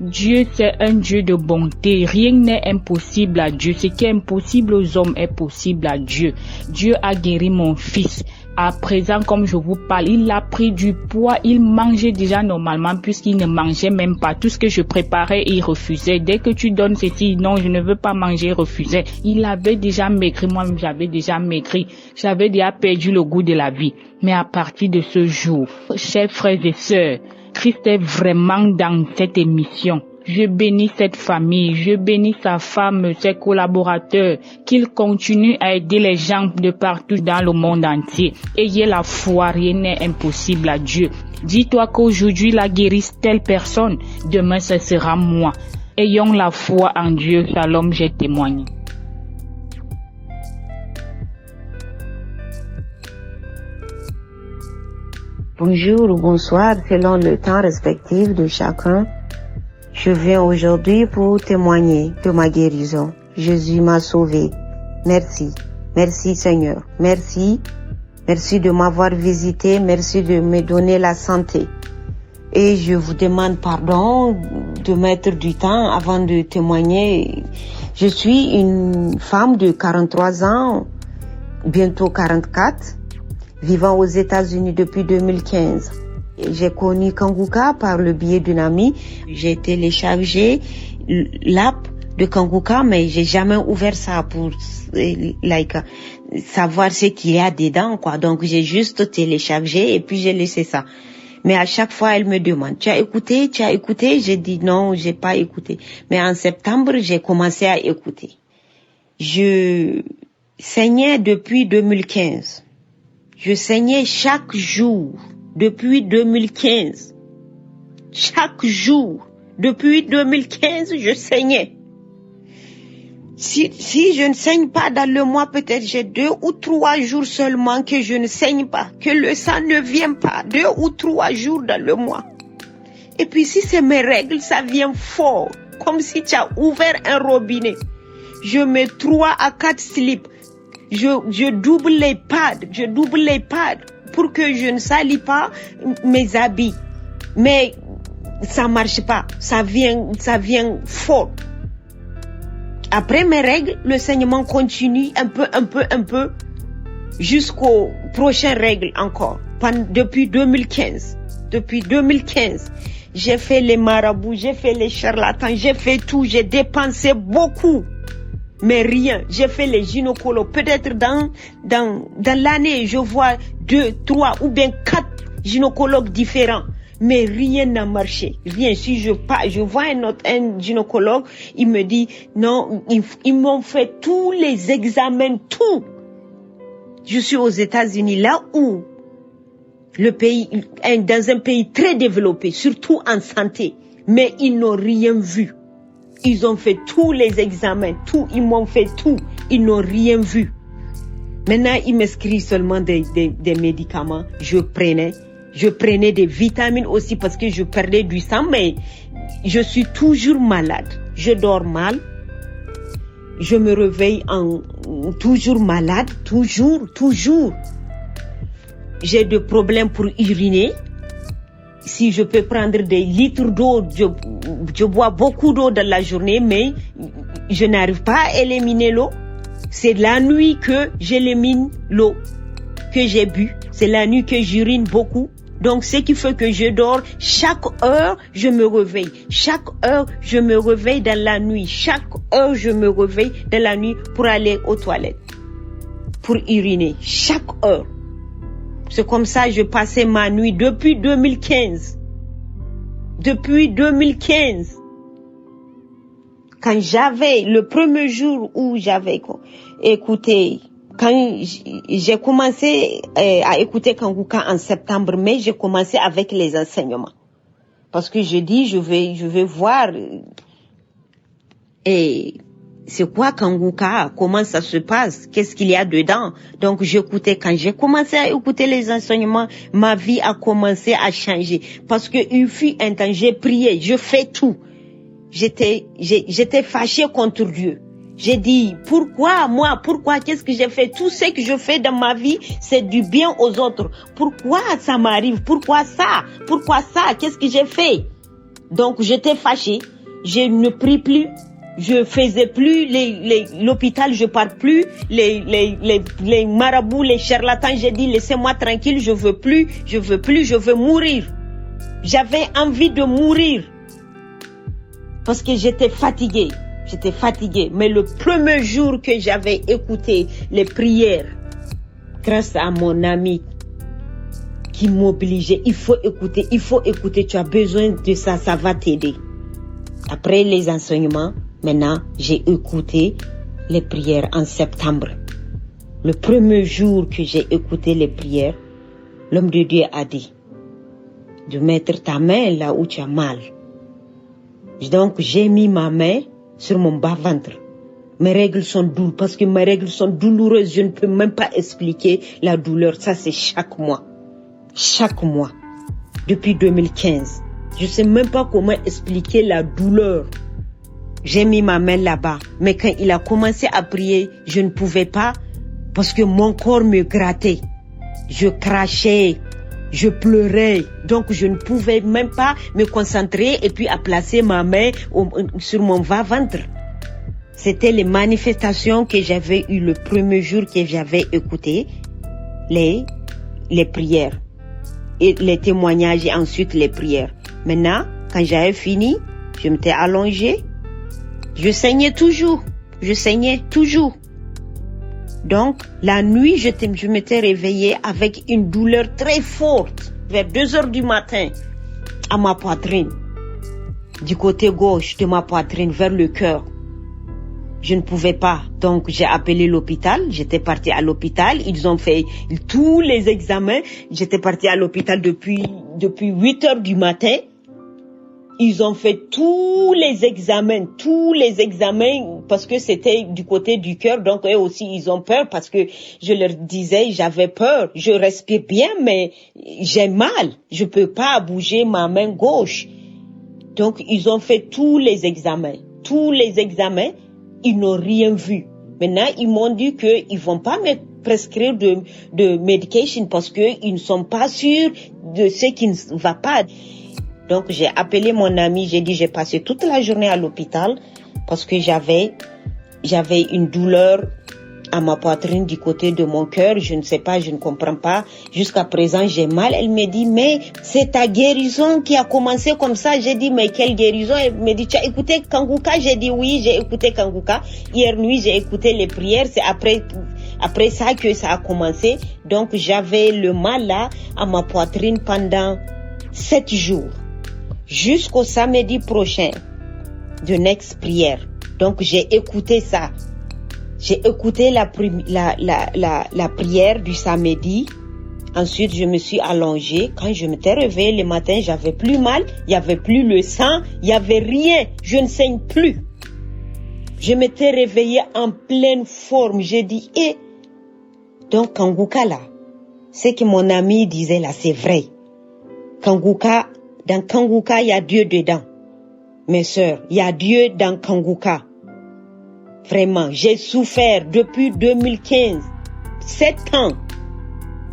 Dieu, c'est un Dieu de bonté. Rien n'est impossible à Dieu. Ce qui est impossible aux hommes est possible à Dieu. Dieu a guéri mon fils. À présent, comme je vous parle, il a pris du poids. Il mangeait déjà normalement puisqu'il ne mangeait même pas. Tout ce que je préparais, il refusait. Dès que tu donnes ceci, non, je ne veux pas manger, il refusait. Il avait déjà maigri. Moi-même, j'avais déjà maigri. J'avais déjà perdu le goût de la vie. Mais à partir de ce jour, chers frères et sœurs, Christ est vraiment dans cette émission. Je bénis cette famille, je bénis sa femme, ses collaborateurs, qu'ils continuent à aider les gens de partout dans le monde entier. Ayez la foi, rien n'est impossible à Dieu. Dis-toi qu'aujourd'hui, la guérisse telle personne, demain ce sera moi. Ayons la foi en Dieu, shalom, j'ai témoigné. Bonjour ou bonsoir, selon le temps respectif de chacun. Je viens aujourd'hui pour témoigner de ma guérison. Jésus m'a sauvé. Merci. Merci Seigneur. Merci. Merci de m'avoir visité. Merci de me donner la santé. Et je vous demande pardon de mettre du temps avant de témoigner. Je suis une femme de 43 ans, bientôt 44. Vivant aux États-Unis depuis 2015. J'ai connu Kanguka par le biais d'une amie. J'ai téléchargé l'app de Kanguka, mais j'ai jamais ouvert ça pour savoir ce qu'il y a dedans, quoi. Donc j'ai juste téléchargé et puis j'ai laissé ça. Mais à chaque fois, elle me demande, tu as écouté? J'ai dit non, j'ai pas écouté. Mais en septembre, j'ai commencé à écouter. Je saignais depuis 2015. Je saignais chaque jour depuis 2015. Chaque jour depuis 2015, je saignais. Si je ne saigne pas dans le mois, peut-être j'ai 2 ou 3 jours seulement que je ne saigne pas, que le sang ne vient pas, 2 ou 3 jours dans le mois. Et puis si c'est mes règles, ça vient fort, comme si tu as ouvert un robinet. Je mets 3 à 4 slips, je double les pads pour que je ne salis pas mes habits. Mais ça marche pas, ça vient fort. Après mes règles, le saignement continue un peu, jusqu'aux prochaines règles encore. Depuis 2015, j'ai fait les marabouts, j'ai fait les charlatans, j'ai fait tout, j'ai dépensé beaucoup. Mais rien, j'ai fait les gynécologues. Peut-être dans l'année, je vois 2, 3 ou bien 4 gynécologues différents. Mais rien n'a marché. Rien. Si je vois un gynécologue, il me dit, non, ils m'ont fait tous les examens, tout. Je suis aux États-Unis, là où le pays, dans un pays très développé, surtout en santé, mais ils n'ont rien vu. Ils ont fait tous les examens, tout, ils m'ont fait tout, ils n'ont rien vu. Maintenant, ils m'inscrivent seulement des médicaments, je prenais des vitamines aussi parce que je perdais du sang, mais je suis toujours malade. Je dors mal, je me réveille toujours malade, toujours. J'ai des problèmes pour uriner. Si je peux prendre des litres d'eau, je bois beaucoup d'eau dans la journée, mais je n'arrive pas à éliminer l'eau. C'est la nuit que j'élimine l'eau que j'ai bu. C'est la nuit que j'urine beaucoup. Donc, ce qui fait que je dors, chaque heure, je me réveille. Chaque heure, je me réveille dans la nuit. Chaque heure, je me réveille dans la nuit pour aller aux toilettes, pour uriner. Chaque heure. C'est comme ça que je passais ma nuit depuis 2015. Depuis 2015. Quand j'avais, le premier jour où j'avais écouté, quand j'ai commencé à écouter Kanguka en septembre, mais j'ai commencé avec les enseignements. Parce que je dis, je vais voir, et c'est quoi Kanguka, comment ça se passe, qu'est-ce qu'il y a dedans. Donc j'écoutais, quand j'ai commencé à écouter les enseignements, ma vie a commencé à changer. Parce que il fut un temps, j'ai prié, je fais tout. J'étais fâchée contre Dieu. J'ai dit, pourquoi, qu'est-ce que j'ai fait? Tout ce que je fais dans ma vie, c'est du bien aux autres. Pourquoi ça m'arrive? Pourquoi ça? Qu'est-ce que j'ai fait? Donc, j'étais fâchée. Je ne prie plus. Je faisais plus l'hôpital, je pars plus. Les marabouts, les charlatans, j'ai dit, laissez-moi tranquille, je veux plus, je veux mourir. J'avais envie de mourir. Parce que j'étais fatiguée. Mais le premier jour que j'avais écouté les prières, grâce à mon ami qui m'obligeait, il faut écouter, tu as besoin de ça, ça va t'aider. Après les enseignements, maintenant, j'ai écouté les prières en septembre. Le premier jour que j'ai écouté les prières, l'homme de Dieu a dit de mettre ta main là où tu as mal. Donc, j'ai mis ma main sur mon bas-ventre. Mes règles sont douloureuses, parce que mes règles sont douloureuses. Je ne peux même pas expliquer la douleur. Ça, c'est chaque mois. Depuis 2015. Je sais même pas comment expliquer la douleur. J'ai mis ma main là-bas. Mais quand il a commencé à prier, je ne pouvais pas, parce que mon corps me grattait. Je crachais. Je pleurais, donc je ne pouvais même pas me concentrer et puis à placer ma main sur mon bas-ventre. C'était les manifestations que j'avais eues le premier jour que j'avais écouté les prières et les témoignages et ensuite les prières. Maintenant, quand j'avais fini, je m'étais allongée, je saignais toujours. Donc, la nuit, je m'étais réveillée avec une douleur très forte, vers 2h du matin, à ma poitrine, du côté gauche de ma poitrine, vers le cœur. Je ne pouvais pas, donc j'ai appelé l'hôpital, j'étais partie à l'hôpital, ils ont fait tous les examens, j'étais partie à l'hôpital depuis 8h du matin, Ils ont fait tous les examens, parce que c'était du côté du cœur, donc eux aussi ils ont peur parce que je leur disais j'avais peur, je respire bien mais j'ai mal, je peux pas bouger ma main gauche. Donc ils ont fait tous les examens, ils n'ont rien vu. Maintenant ils m'ont dit qu'ils vont pas me prescrire de medication parce que ils ne sont pas sûrs de ce qui ne va pas. Donc j'ai appelé mon ami, j'ai dit j'ai passé toute la journée à l'hôpital parce que j'avais une douleur à ma poitrine du côté de mon cœur, je ne sais pas, je ne comprends pas. Jusqu'à présent j'ai mal. Elle me dit mais c'est ta guérison qui a commencé comme ça. J'ai dit mais quelle guérison? Elle me dit tu as écouté Kanguka? J'ai dit oui, j'ai écouté Kanguka. Hier nuit j'ai écouté les prières, c'est après ça que ça a commencé. Donc j'avais le mal là à ma poitrine pendant 7 jours. Jusqu'au samedi prochain de next prière. Donc j'ai écouté ça. J'ai écouté la prière du samedi. Ensuite je me suis allongée. Quand je m'étais réveillée le matin, j'avais plus mal, il y avait plus le sang, il y avait rien, je ne saigne plus. Je m'étais réveillée en pleine forme. J'ai dit donc Kanguka là, ce que mon ami disait là, c'est vrai. Kanguka, dans Kanguka, il y a Dieu dedans. Mes sœurs, il y a Dieu dans Kanguka. Vraiment, j'ai souffert depuis 2015. 7 ans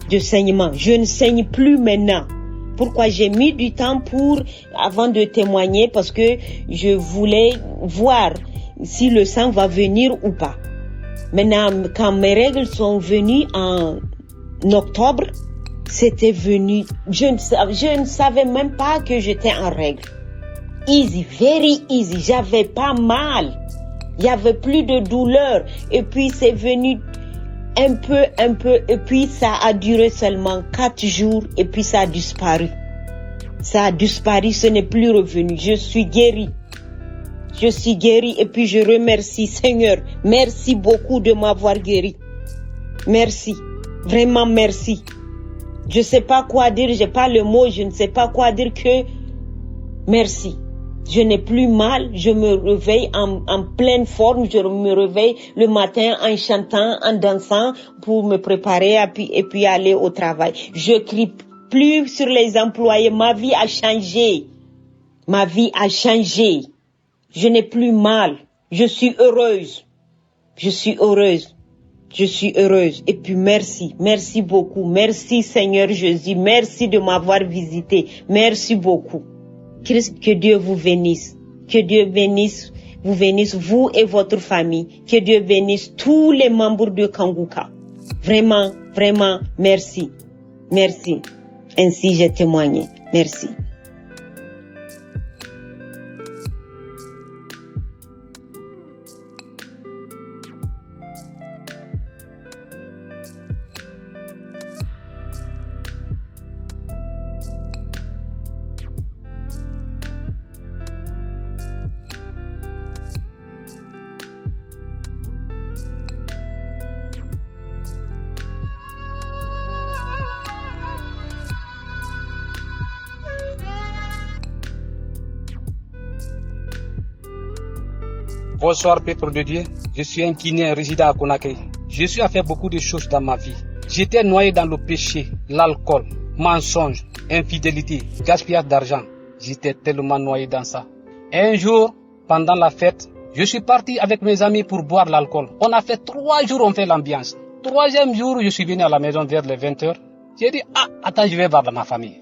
de saignement. Je ne saigne plus maintenant. Pourquoi j'ai mis du temps avant de témoigner? Parce que je voulais voir si le sang va venir ou pas. Maintenant, quand mes règles sont venues en octobre, c'était venu, je ne savais même pas que j'étais en règle. Easy, very easy, j'avais pas mal. Il y avait plus de douleur. Et puis c'est venu un peu, et puis ça a duré seulement 4 jours, et puis ça a disparu. Ça a disparu, ce n'est plus revenu. Je suis guérie, et puis je remercie Seigneur. Merci beaucoup de m'avoir guéri. Merci, vraiment merci. Je sais pas quoi dire, j'ai pas le mot, je ne sais pas quoi dire que merci. Je n'ai plus mal, je me réveille en pleine forme, je me réveille le matin en chantant, en dansant pour me préparer et puis aller au travail. Je crie plus sur les employés, ma vie a changé. Ma vie a changé. Je n'ai plus mal, je suis heureuse. Je suis heureuse. Et puis merci beaucoup. Merci Seigneur Jésus, merci de m'avoir visité. Merci beaucoup. Que Dieu vous bénisse. Que Dieu vous bénisse, vous et votre famille. Que Dieu bénisse tous les membres de Kanguka. Vraiment, vraiment, merci. Merci. Ainsi j'ai témoigné. Merci. Bonsoir, peuple de Dieu. Je suis un Guinéen résident à Conakry. Je suis à faire beaucoup de choses dans ma vie. J'étais noyé dans le péché, l'alcool, mensonge, infidélité, gaspillage d'argent. J'étais tellement noyé dans ça. Un jour, pendant la fête, je suis parti avec mes amis pour boire l'alcool. On a fait 3 jours, on fait l'ambiance. 3e jour, je suis venu à la maison vers les 20h. J'ai dit, attends, je vais voir ma famille.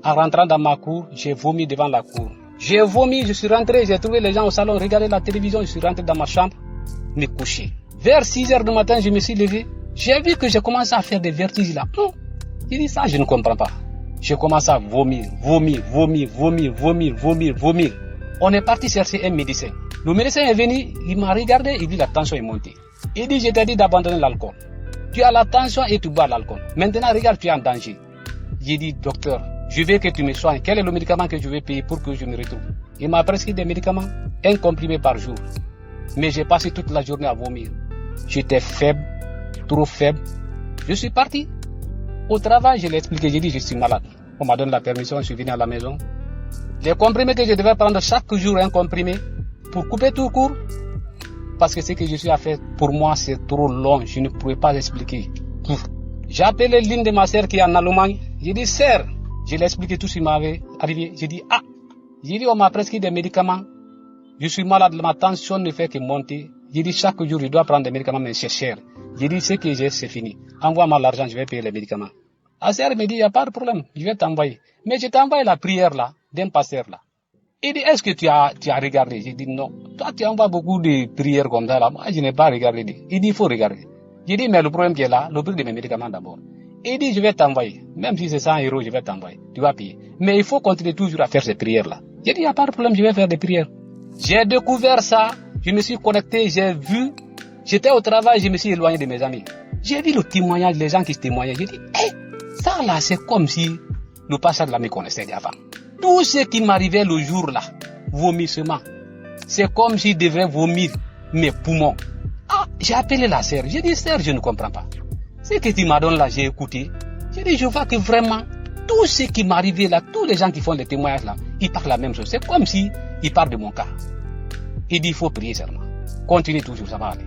En rentrant dans ma cour, j'ai vomi devant la cour. J'ai vomi, je suis rentré, j'ai trouvé les gens au salon, regarder la télévision, je suis rentré dans ma chambre, me coucher. Vers 6h du matin, je me suis levé. J'ai vu que j'ai commencé à faire des vertiges là. J'ai dit ça, je ne comprends pas. J'ai commencé à vomir. On est parti chercher un médecin. Le médecin est venu, il m'a regardé, il dit la tension est montée. Il dit, je t'ai dit d'abandonner l'alcool. Tu as la tension et tu bois l'alcool. Maintenant, regarde, tu es en danger. J'ai dit, docteur, je veux que tu me soignes. Quel est le médicament que je vais payer pour que je me retrouve? Il m'a prescrit des médicaments, 1 comprimé par jour. Mais j'ai passé toute la journée à vomir. J'étais faible, trop faible. Je suis parti. Au travail, je l'ai expliqué, j'ai dit je suis malade. On m'a donné la permission, je suis venu à la maison. Les comprimés que je devais prendre chaque jour, un comprimé, pour couper tout court, parce que ce que je suis à faire, pour moi, c'est trop long, je ne pouvais pas expliquer tout. J'ai appelé l'une de ma sœur qui est en Allemagne, j'ai dit, sœur, je lui ai expliqué tout ce qui m'avait arrivé, j'ai dit, on m'a prescrit des médicaments, je suis malade, ma tension ne fait que monter, j'ai dit, chaque jour, je dois prendre des médicaments, mais c'est cher. J'ai dit, ce que j'ai, c'est fini, envoie-moi l'argent, je vais payer les médicaments. La sœur me dit, il n'y a pas de problème, je vais t'envoyer. Mais je t'ai envoyé la prière là, d'un pasteur là. Il dit, est-ce que tu as regardé? J'ai dit, non. Toi, tu envoies beaucoup de prières comme ça là. Moi, je n'ai pas regardé. Il dit, il faut regarder. J'ai dit, mais le problème qui est là, le prix de mes médicaments d'abord. Il dit, je vais t'envoyer. Même si c'est 100 €, je vais t'envoyer. Tu vas payer. Mais il faut continuer toujours à faire ces prières là. J'ai dit, il n'y a pas de problème, je vais faire des prières. J'ai découvert ça, je me suis connecté, j'ai vu. J'étais au travail, je me suis éloigné de mes amis. J'ai vu le témoignage, les gens qui se témoignaient. J'ai dit, ça là, c'est comme si le pasteur là me connaissait d'avant. Tout ce qui m'arrivait le jour là, vomissement, c'est comme si je devais vomir mes poumons. J'ai appelé la sœur, j'ai dit, sœur, je ne comprends pas. Ce que tu m'as donné là, j'ai écouté. J'ai dit, je vois que vraiment, tout ce qui m'arrivait là, tous les gens qui font les témoignages là, ils parlent la même chose. C'est comme si ils parlent de mon cas. Il dit, il faut prier seulement. Continue toujours, ça va aller.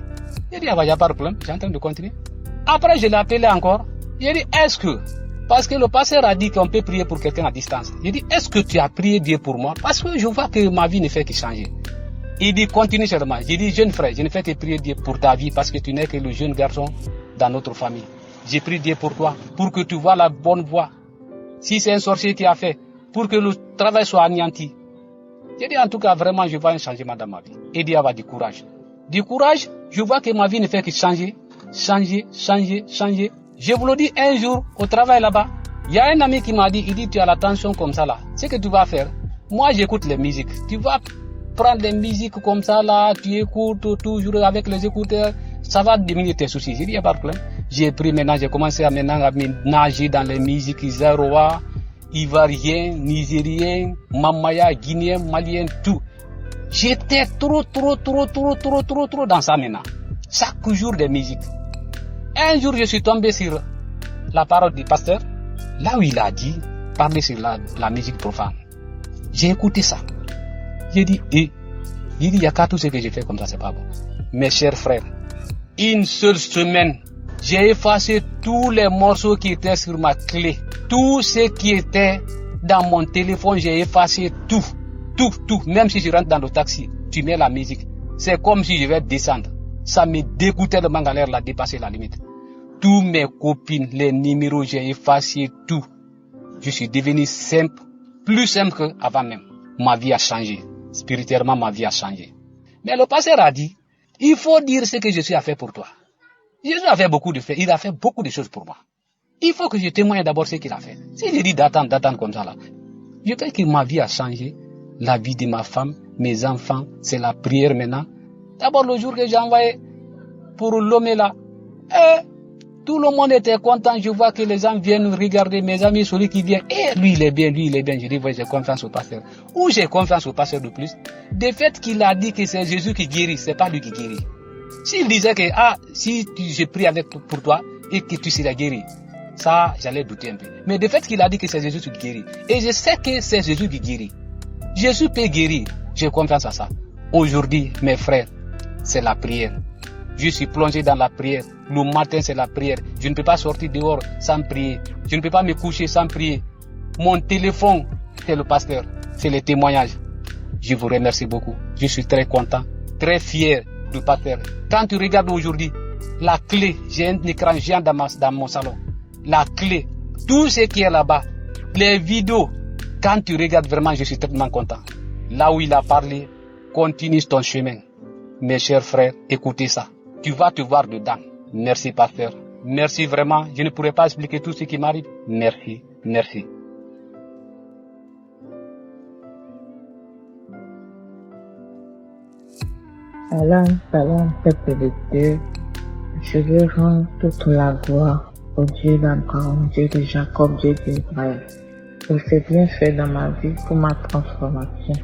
J'ai dit, il n'y a pas de problème, j'ai en train de continuer. Après, je l'ai appelé encore. J'ai dit, est-ce que, parce que le pasteur a dit qu'on peut prier pour quelqu'un à distance. J'ai dit, est-ce que tu as prié Dieu pour moi? Parce que je vois que ma vie ne fait que changer. Il dit, continue seulement. J'ai dit, jeune frère, je ne fais que prier Dieu pour ta vie parce que tu n'es que le jeune garçon dans notre famille. J'ai prié Dieu pour toi, pour que tu vois la bonne voie. Si c'est un sorcier qui a fait, pour que le travail soit anéanti. J'ai dit, en tout cas, vraiment, je vois un changement dans ma vie. Il dit, avoir du courage. Du courage, je vois que ma vie ne fait que changer. Changer. Je vous le dis un jour, au travail là-bas, il y a un ami qui m'a dit, il dit, tu as la tension comme ça là. Ce que tu vas faire, moi j'écoute les musiques. Tu vas prendre des musiques comme ça là, tu écoutes toujours avec les écouteurs, ça va diminuer tes soucis. J'ai dit, il n'y a pas de problème. J'ai pris maintenant, j'ai commencé à nager dans les musiques Zaroa, Ivoirien, Nigérien, Mamaya, Guinéen, Malien, tout. J'étais trop dans ça maintenant. Chaque jour des musiques. Un jour, je suis tombé sur la parole du pasteur, là où il a dit, parler sur la musique profane. J'ai écouté ça. J'ai dit, il y a qu'à tout ce que j'ai fait comme ça, c'est pas bon. Mes chers frères, une seule semaine, j'ai effacé tous les morceaux qui étaient sur ma clé. Tout ce qui était dans mon téléphone, j'ai effacé tout. Même si je rentre dans le taxi, tu mets la musique. C'est comme si je vais descendre. Ça me dégoûtait de Mangalère, là, dépasser la limite. Tous mes copines, les numéros, j'ai effacé tout. Je suis devenu simple, plus simple qu'avant même. Ma vie a changé. Spirituellement, ma vie a changé. Mais le pasteur a dit, il faut dire ce que Jésus a fait pour toi. Jésus a fait beaucoup de faits. Il a fait beaucoup de choses pour moi. Il faut que je témoigne d'abord ce qu'il a fait. Si je dis d'attendre comme ça là, je sais que ma vie a changé. La vie de ma femme, mes enfants, c'est la prière maintenant. D'abord, le jour que j'ai envoyé pour l'homme là, tout le monde était content. Je vois que les gens viennent regarder mes amis, celui qui vient. Lui, il est bien. Je dis, j'ai confiance au pasteur. Où j'ai confiance au pasteur de plus? De fait qu'il a dit que c'est Jésus qui guérit, c'est pas lui qui guérit. S'il disait que, si je prie pour toi et que tu seras guéri, ça, j'allais douter un peu. Mais de fait qu'il a dit que c'est Jésus qui guérit. Et je sais que c'est Jésus qui guérit. Jésus peut guérir. J'ai confiance à ça. Aujourd'hui, mes frères, c'est la prière. Je suis plongé dans la prière. Le matin, c'est la prière. Je ne peux pas sortir dehors sans prier. Je ne peux pas me coucher sans prier. Mon téléphone, c'est le pasteur. C'est les témoignages. Je vous remercie beaucoup. Je suis très content, très fier du pasteur. Quand tu regardes aujourd'hui, la clé, j'ai un écran géant dans mon salon. La clé, tout ce qui est là-bas, les vidéos. Quand tu regardes vraiment, je suis tellement content. Là où il a parlé, continue ton chemin. Mes chers frères, écoutez ça. Tu vas te voir dedans. Merci, pasteur. Merci vraiment. Je ne pourrais pas expliquer tout ce qui m'arrive. Merci. Salam, peuple de Dieu. Je veux rendre toute la gloire au Dieu d'Abraham, Dieu de Jacob, Dieu d'Israël, pour ses bienfaits dans ma vie, pour ma transformation.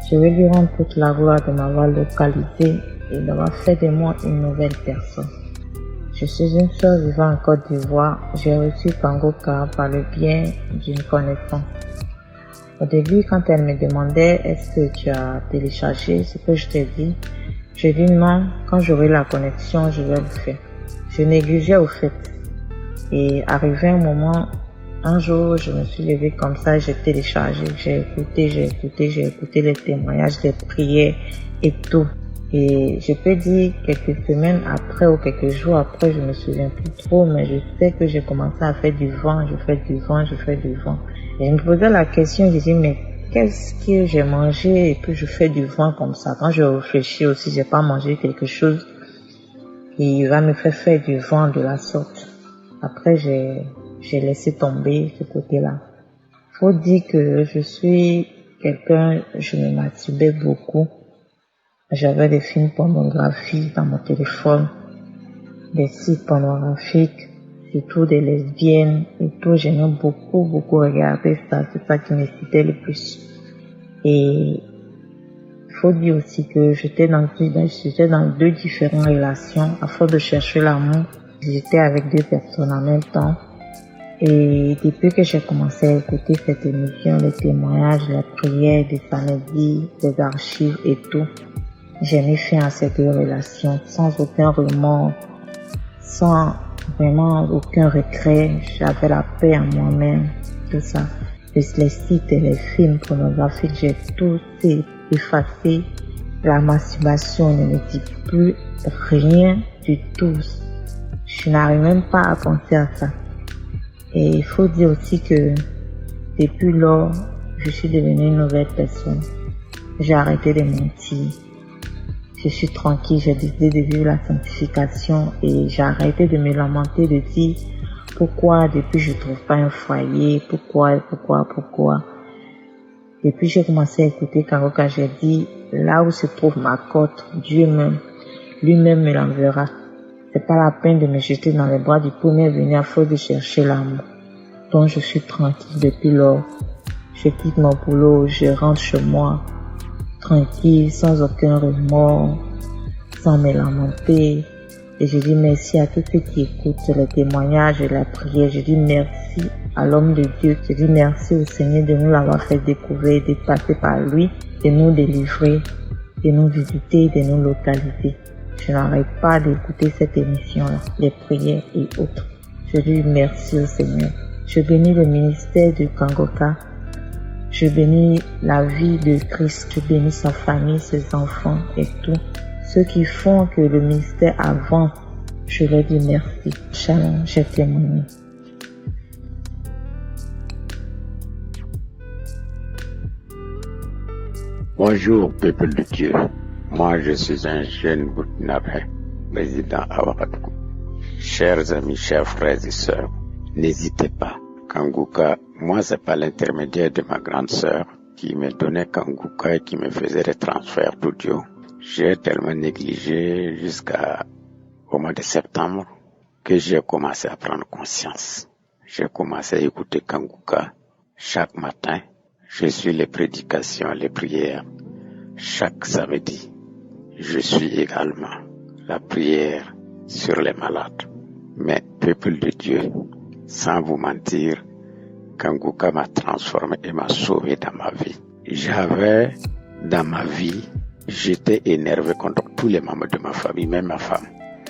Je veux lui rendre toute la gloire de m'avoir localisé et d'avoir fait de moi une nouvelle personne. Je suis une sœur vivant en Côte d'Ivoire. J'ai reçu Kangoka par le biais d'une connaissance. Au début, quand elle me demandait est-ce que tu as téléchargé ce que je t'ai dit, j'ai dit non, quand j'aurai la connexion, je vais le faire. Je négligeais au fait. Et arrivé un moment, un jour, je me suis levée comme ça, j'ai téléchargé, j'ai écouté les témoignages, les prières et tout. Et je peux dire quelques semaines après ou quelques jours après, je me souviens plus trop, mais je sais que j'ai commencé à faire du vent, je fais du vent. Et je me posais la question, je dis mais qu'est-ce que j'ai mangé et que je fais du vent comme ça? Quand je réfléchis aussi, j'ai pas mangé quelque chose qui va me faire du vent de la sorte. Après, j'ai laissé tomber ce côté-là. Faut dire que je suis quelqu'un, je me masturbais beaucoup. J'avais des films pornographiques dans mon téléphone, des sites pornographiques, surtout des lesbiennes et tout. J'aimais beaucoup regarder ça. C'est ça qui m'excitait le plus. Et il faut dire aussi que j'étais dans 2 différentes relations. À force de chercher l'amour, j'étais avec 2 personnes en même temps. Et depuis que j'ai commencé à écouter cette émission, les témoignages, les prières, des samedis, des archives et tout, j'ai mis fin à ces 2 relations sans aucun remords, sans vraiment aucun regret. J'avais la paix en moi-même, tout ça. Les sites et les films pornographiques, j'ai tout effacé. La masturbation ne me dit plus rien du tout. Je n'arrive même pas à penser à ça. Et il faut dire aussi que depuis lors, je suis devenue une nouvelle personne. J'ai arrêté de mentir. Je suis tranquille, j'ai décidé de vivre la sanctification et j'ai arrêté de me lamenter, de dire pourquoi depuis je trouve pas un foyer, pourquoi. Depuis j'ai commencé à écouter Kangoka, j'ai dit là où se trouve ma cote, Dieu même, lui-même me l'enverra. C'est pas la peine de me jeter dans les bras du premier venu à force de chercher l'amour. Donc je suis tranquille depuis lors. Je quitte mon boulot, je rentre chez moi, tranquille, sans aucun remords, sans me lamenter. Et je dis merci à tous ceux qui écoutent les témoignages et la prière. Je dis merci à l'homme de Dieu. Je dis merci au Seigneur de nous l'avoir fait découvrir, de passer par lui, de nous délivrer, de nous visiter, de nous localiser. Je n'arrête pas d'écouter cette émission-là, les prières et autres. Je dis merci au Seigneur. Je bénis le ministère de Kangoka. Je bénis la vie de Christ. Je bénis sa famille, ses enfants et tout. Ceux qui font que le ministère avance, je leur dis merci. Shalom, j'ai témoigné. Bonjour, peuple de Dieu. Moi, je suis un jeune Burkinabé, résident à Ouagadougou. Chers amis, chers frères et sœurs, n'hésitez pas. Kangoka, moi, c'est par l'intermédiaire de ma grande sœur qui me donnait Kangoka et qui me faisait des transferts d'audio. J'ai tellement négligé jusqu'au mois de septembre que j'ai commencé à prendre conscience. J'ai commencé à écouter Kangoka chaque matin. Je suis les prédications, les prières chaque samedi. Je suis également la prière sur les malades. Mais peuple de Dieu, sans vous mentir, Kangoka m'a transformé et m'a sauvé dans ma vie. J'étais énervé contre tous les membres de ma famille, même ma femme.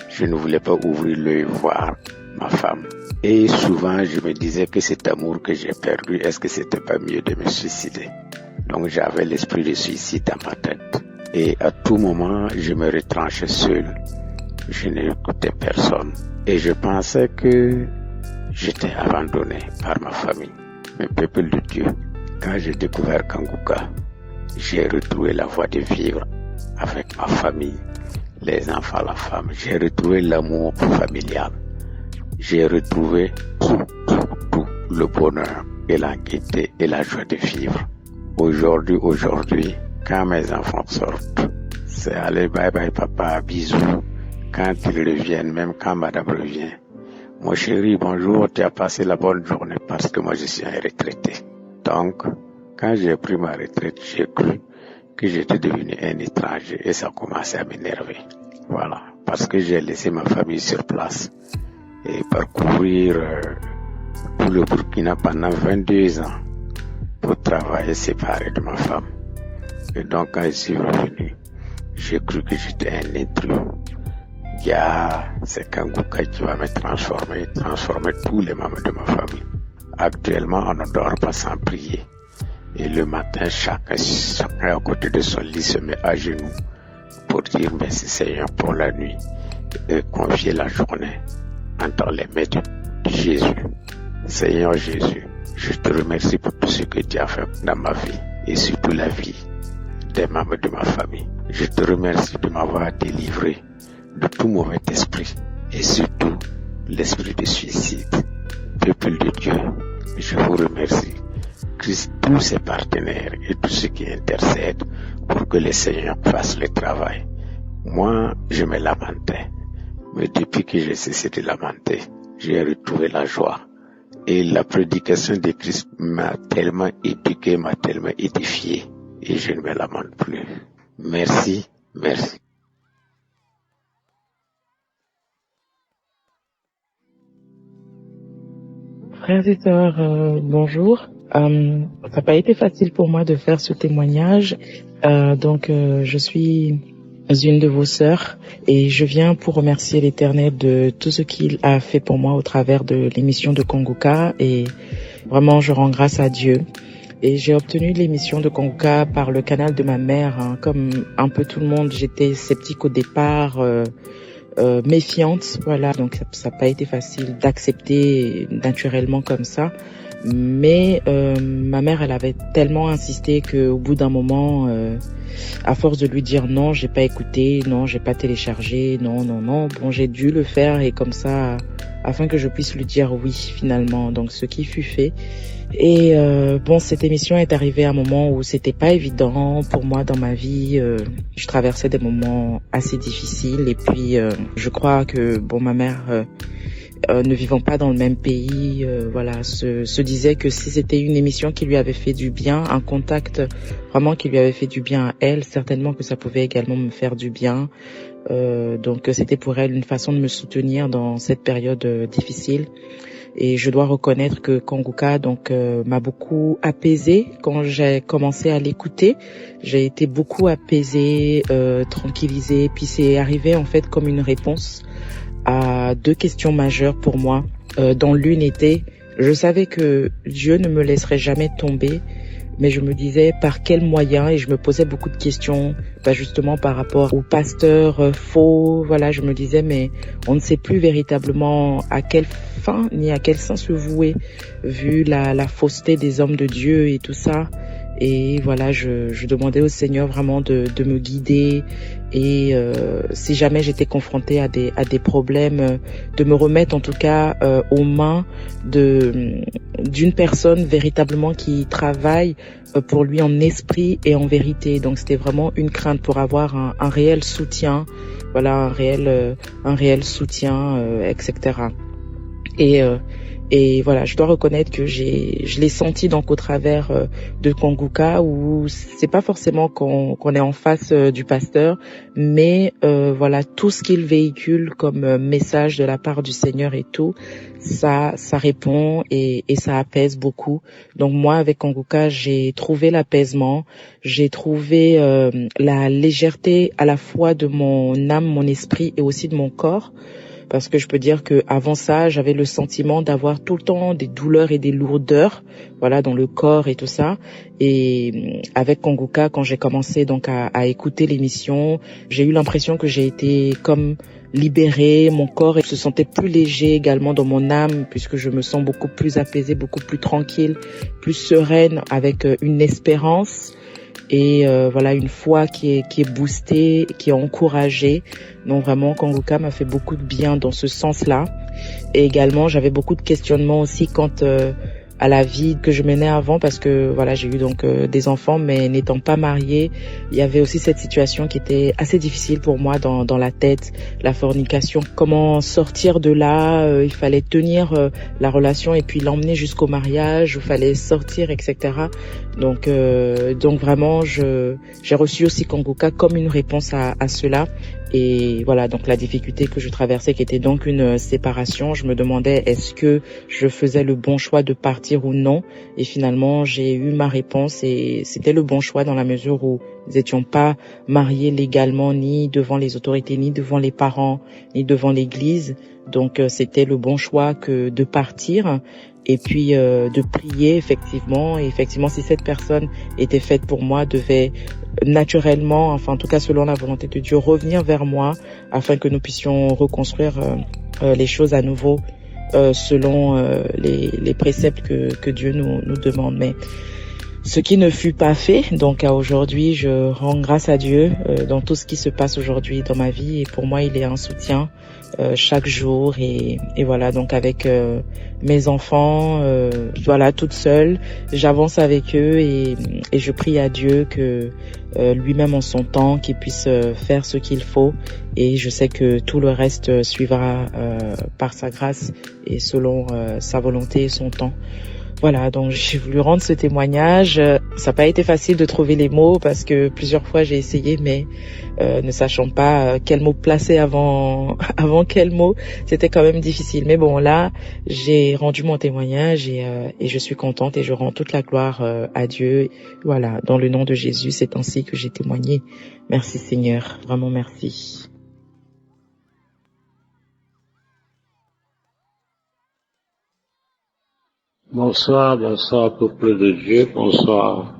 Je ne voulais pas ouvrir l'œil voir ma femme. Et souvent, je me disais que cet amour que j'ai perdu, est-ce que c'était pas mieux de me suicider? Donc j'avais l'esprit de suicide dans ma tête. Et à tout moment, je me retranchais seul. Je n'écoutais personne. Et je pensais que j'étais abandonné par ma famille. Mais peuple de Dieu, quand j'ai découvert Kangoka, j'ai retrouvé la voie de vivre avec ma famille, les enfants, la femme. J'ai retrouvé l'amour familial. J'ai retrouvé tout le bonheur et la gaieté et la joie de vivre. Aujourd'hui, quand mes enfants sortent, c'est allez, bye bye papa, bisous. Quand ils reviennent, même quand madame revient, mon chéri, bonjour, tu as passé la bonne journée parce que moi je suis un retraité. Donc, quand j'ai pris ma retraite, j'ai cru que j'étais devenu un étranger et ça a commencé à m'énerver. Voilà, parce que j'ai laissé ma famille sur place et parcourir tout le Burkina pendant 22 ans pour travailler. voyais séparé de ma femme. Et donc quand je suis revenu, j'ai cru que j'étais un intrus. C'est Kanguka qui va me transformer tous les membres de ma famille. Actuellement, on ne dort pas sans prier. Et le matin, chacun à côté de son lit se met à genoux pour dire merci Seigneur pour la nuit et confier la journée entre les mains de Jésus. Seigneur Jésus, je te remercie pour tout ce que tu as fait dans ma vie et surtout la vie des membres de ma famille. Je te remercie de m'avoir délivré de tout mauvais esprit et surtout l'esprit de suicide. Peuple de Dieu, je vous remercie. Christ, tous ses partenaires et tous ceux qui intercèdent pour que le Seigneur fasse le travail. Moi, je me lamentais, mais depuis que j'ai cessé de lamenter, j'ai retrouvé la joie. Et la prédication de Christ m'a tellement éduqué, m'a tellement édifié, et je ne me lamente plus. Merci, merci. Frères et sœurs, bonjour. Ça n'a pas été facile pour moi de faire ce témoignage. Je suis une de vos sœurs et je viens pour remercier l'Éternel de tout ce qu'il a fait pour moi au travers de l'émission de Kanguka, et vraiment je rends grâce à Dieu. Et j'ai obtenu l'émission de Kanguka par le canal de ma mère. Comme un peu tout le monde, j'étais sceptique au départ, méfiante, voilà. Donc ça n'a pas été facile d'accepter naturellement comme ça. Mais ma mère, elle avait tellement insisté qu'au bout d'un moment, à force de lui dire non, j'ai pas écouté, non, j'ai pas téléchargé, non, bon, j'ai dû le faire, et comme ça, afin que je puisse lui dire oui finalement. Donc ce qui fut fait. Et cette émission est arrivée à un moment où c'était pas évident pour moi dans ma vie. Je traversais des moments assez difficiles, et puis je crois que ma mère, ne vivant pas dans le même pays, se disait que si c'était une émission qui lui avait fait du bien, un contact vraiment qui lui avait fait du bien à elle, certainement que ça pouvait également me faire du bien. Donc c'était pour elle une façon de me soutenir dans cette période difficile. Et je dois reconnaître que Kanguka m'a beaucoup apaisée quand j'ai commencé à l'écouter. J'ai été beaucoup apaisée, tranquillisée. Puis c'est arrivé en fait comme une réponse à deux questions majeures pour moi. Dont l'une était, je savais que Dieu ne me laisserait jamais tomber, mais je me disais par quels moyens, et je me posais beaucoup de questions, justement par rapport aux pasteurs faux. Voilà, je me disais mais on ne sait plus véritablement à quelle fin ni à quel sens se vouer, vu la fausseté des hommes de Dieu et tout ça. Et voilà, je demandais au Seigneur vraiment de me guider, et si jamais j'étais confrontée à des problèmes, de me remettre en tout cas aux mains d'une personne véritablement qui travaille pour lui en esprit et en vérité. Donc c'était vraiment une crainte pour avoir un réel soutien, voilà, un réel soutien, etc. Et voilà, je dois reconnaître que je l'ai senti donc au travers de Kanguka, où c'est pas forcément qu'on est en face du pasteur, mais voilà, tout ce qu'il véhicule comme message de la part du Seigneur et tout, ça répond et ça apaise beaucoup. Donc moi, avec Kanguka, j'ai trouvé l'apaisement, j'ai trouvé la légèreté à la fois de mon âme, mon esprit et aussi de mon corps. Parce que je peux dire que avant ça, j'avais le sentiment d'avoir tout le temps des douleurs et des lourdeurs, voilà, dans le corps et tout ça. Et avec Kanguka, quand j'ai commencé donc à écouter l'émission, j'ai eu l'impression que j'ai été comme libérée, mon corps se sentait plus léger également dans mon âme, puisque je me sens beaucoup plus apaisée, beaucoup plus tranquille, plus sereine, avec une espérance. Et voilà, une foi qui est boostée, qui est encouragée. Donc vraiment, Kanguka m'a fait beaucoup de bien dans ce sens-là. Et également, j'avais beaucoup de questionnements aussi quant à la vie que je menais avant, parce que voilà, j'ai eu donc des enfants, mais n'étant pas mariée, il y avait aussi cette situation qui était assez difficile pour moi dans la tête, la fornication. Comment sortir de là, il fallait tenir la relation et puis l'emmener jusqu'au mariage, il fallait sortir, etc. Donc vraiment, j'ai reçu aussi Kanguka comme une réponse à cela. Et voilà, donc la difficulté que je traversais, qui était donc une séparation, je me demandais est-ce que je faisais le bon choix de partir ou non. Et finalement, j'ai eu ma réponse et c'était le bon choix dans la mesure où nous n'étions pas mariés légalement, ni devant les autorités, ni devant les parents, ni devant l'église. Donc c'était le bon choix que de partir et puis de prier effectivement. Et effectivement, si cette personne était faite pour moi, devait naturellement, enfin en tout cas selon la volonté de Dieu, revenir vers moi afin que nous puissions reconstruire les choses à nouveau selon les préceptes que Dieu nous demande. Mais ce qui ne fut pas fait, donc à aujourd'hui, je rends grâce à Dieu dans tout ce qui se passe aujourd'hui dans ma vie. Et pour moi, il est un soutien chaque jour. Et voilà, donc avec mes enfants, voilà, toute seule, j'avance avec eux et je prie à Dieu que lui-même en son temps, qu'il puisse faire ce qu'il faut. Et je sais que tout le reste suivra par sa grâce et selon sa volonté et son temps. Voilà, donc j'ai voulu rendre ce témoignage. Ça n'a pas été facile de trouver les mots parce que plusieurs fois j'ai essayé, mais ne sachant pas quel mot placer avant quel mot, c'était quand même difficile. Mais bon, là, j'ai rendu mon témoignage et je suis contente et je rends toute la gloire à Dieu. Voilà, dans le nom de Jésus, c'est ainsi que j'ai témoigné. Merci Seigneur, vraiment merci. Bonsoir, peuple de Dieu, bonsoir.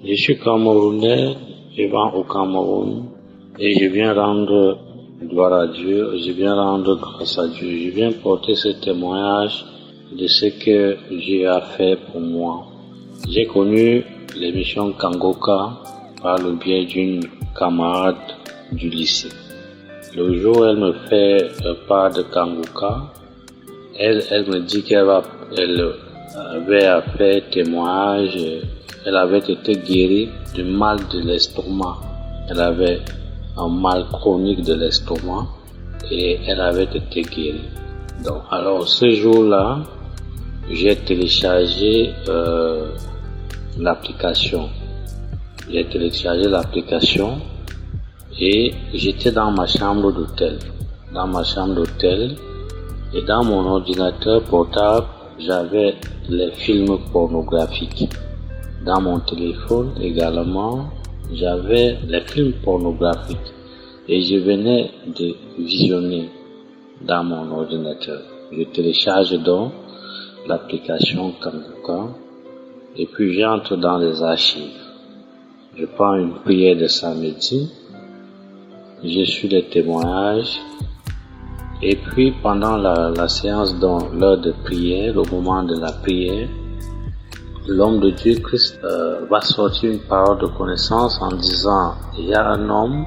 Je suis Camerounais, vivant au Cameroun, et je viens rendre gloire à Dieu, je viens rendre grâce à Dieu, je viens porter ce témoignage de ce que Dieu a fait pour moi. J'ai connu l'émission Kangoka par le biais d'une camarade du lycée. Le jour où elle me fait part de Kangoka, elle me dit qu'elle avait fait témoignage, elle avait été guérie du mal de l'estomac. Elle avait un mal chronique de l'estomac et elle avait été guérie. Donc, alors ce jour-là, j'ai téléchargé l'application. J'ai téléchargé l'application et j'étais dans ma chambre d'hôtel. Et dans mon ordinateur portable, j'avais les films pornographiques. Dans mon téléphone également, j'avais les films pornographiques. Et je venais de visionner dans mon ordinateur. Je télécharge donc l'application Kangoka et puis j'entre dans les archives. Je prends une prière de samedi, je suis les témoignages. Et puis pendant la séance, dans l'heure de prière, au moment de la prière, l'homme de Dieu Christ va sortir une parole de connaissance en disant il y a un homme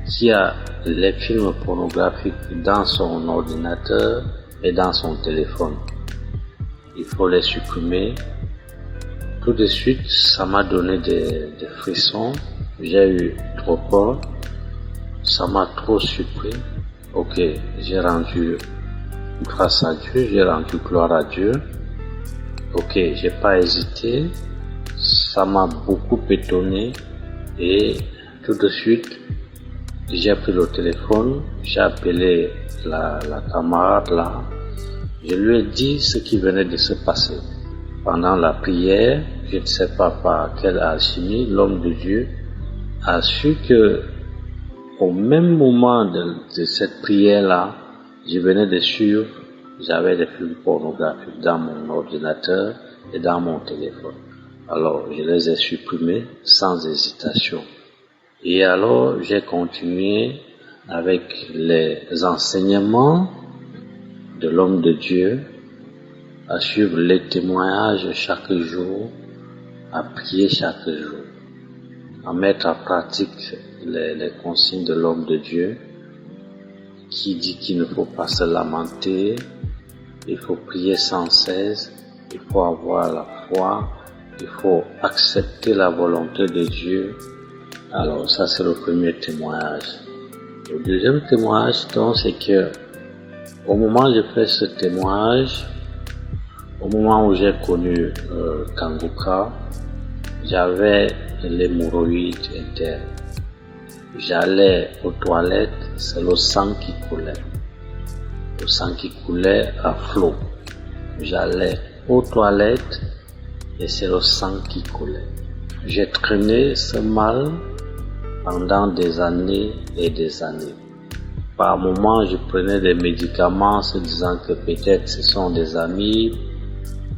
qui a les films pornographiques dans son ordinateur et dans son téléphone. Il faut les supprimer. Tout de suite, ça m'a donné des frissons. J'ai eu trop peur. Ça m'a trop surpris. Ok, j'ai rendu grâce à Dieu, j'ai rendu gloire à Dieu. Ok, j'ai pas hésité. Ça m'a beaucoup étonné et tout de suite, j'ai pris le téléphone, j'ai appelé la camarade là. Je lui ai dit ce qui venait de se passer. Pendant la prière, je ne sais pas par quelle alchimie, l'homme de Dieu a su que au même moment de cette prière-là, je venais de suivre, j'avais des films pornographiques dans mon ordinateur et dans mon téléphone. Alors, je les ai supprimés sans hésitation. Et alors, j'ai continué avec les enseignements de l'homme de Dieu, à suivre les témoignages chaque jour, à prier chaque jour, à mettre en pratique les consignes de l'homme de Dieu qui dit qu'il ne faut pas se lamenter, il faut prier sans cesse, il faut avoir la foi, il faut accepter la volonté de Dieu. Alors ça c'est le premier témoignage. Le deuxième témoignage donc c'est que au moment où j'ai fait ce témoignage, au moment où j'ai connu Kangoka, j'avais l'hémorroïde interne. J'allais aux toilettes, c'est le sang qui coulait. Le sang qui coulait à flot. J'allais aux toilettes et c'est le sang qui coulait. J'ai traîné ce mal pendant des années et des années. Par moments, je prenais des médicaments se disant que peut-être ce sont des amis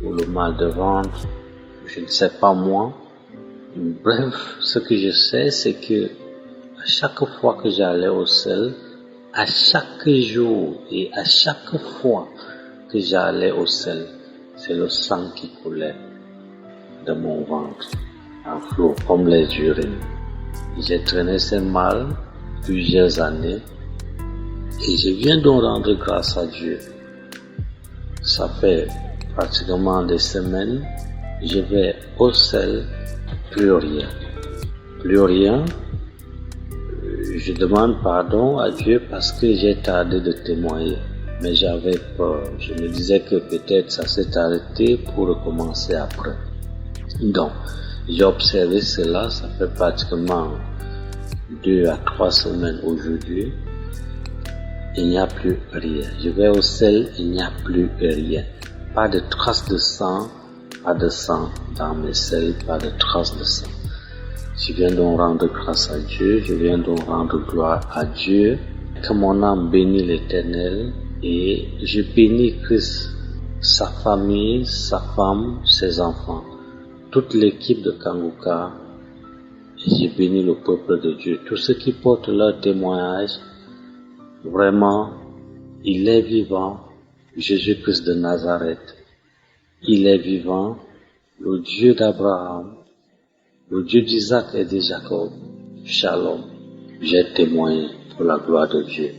ou le mal de ventre, je ne sais pas moi. Bref, ce que je sais, c'est que à chaque fois que j'allais au sel, à chaque jour et à chaque fois que j'allais au sel, c'est le sang qui coulait de mon ventre en flot comme les urines. J'ai traîné ce mal plusieurs années et je viens de rendre grâce à Dieu. Ça fait pratiquement des semaines, je vais au sel, plus rien. Plus rien. Je demande pardon à Dieu parce que j'ai tardé de témoigner. Mais j'avais peur. Je me disais que peut-être ça s'est arrêté pour recommencer après. Donc, j'ai observé cela, ça fait pratiquement 2 à 3 semaines aujourd'hui. Il n'y a plus rien. Je vais au sel, il n'y a plus rien. Pas de traces de sang, pas de sang dans mes selles, pas de traces de sang. Je viens de rendre grâce à Dieu, je viens de rendre gloire à Dieu. Que mon âme bénit l'Éternel et je bénis Christ, sa famille, sa femme, ses enfants, toute l'équipe de Kanguka. Et je bénis le peuple de Dieu. Tous ceux qui portent leur témoignage, vraiment, il est vivant, Jésus-Christ de Nazareth. Il est vivant, le Dieu d'Abraham, le Dieu d'Isaac et de Jacob. Shalom. J'ai témoigné pour la gloire de Dieu.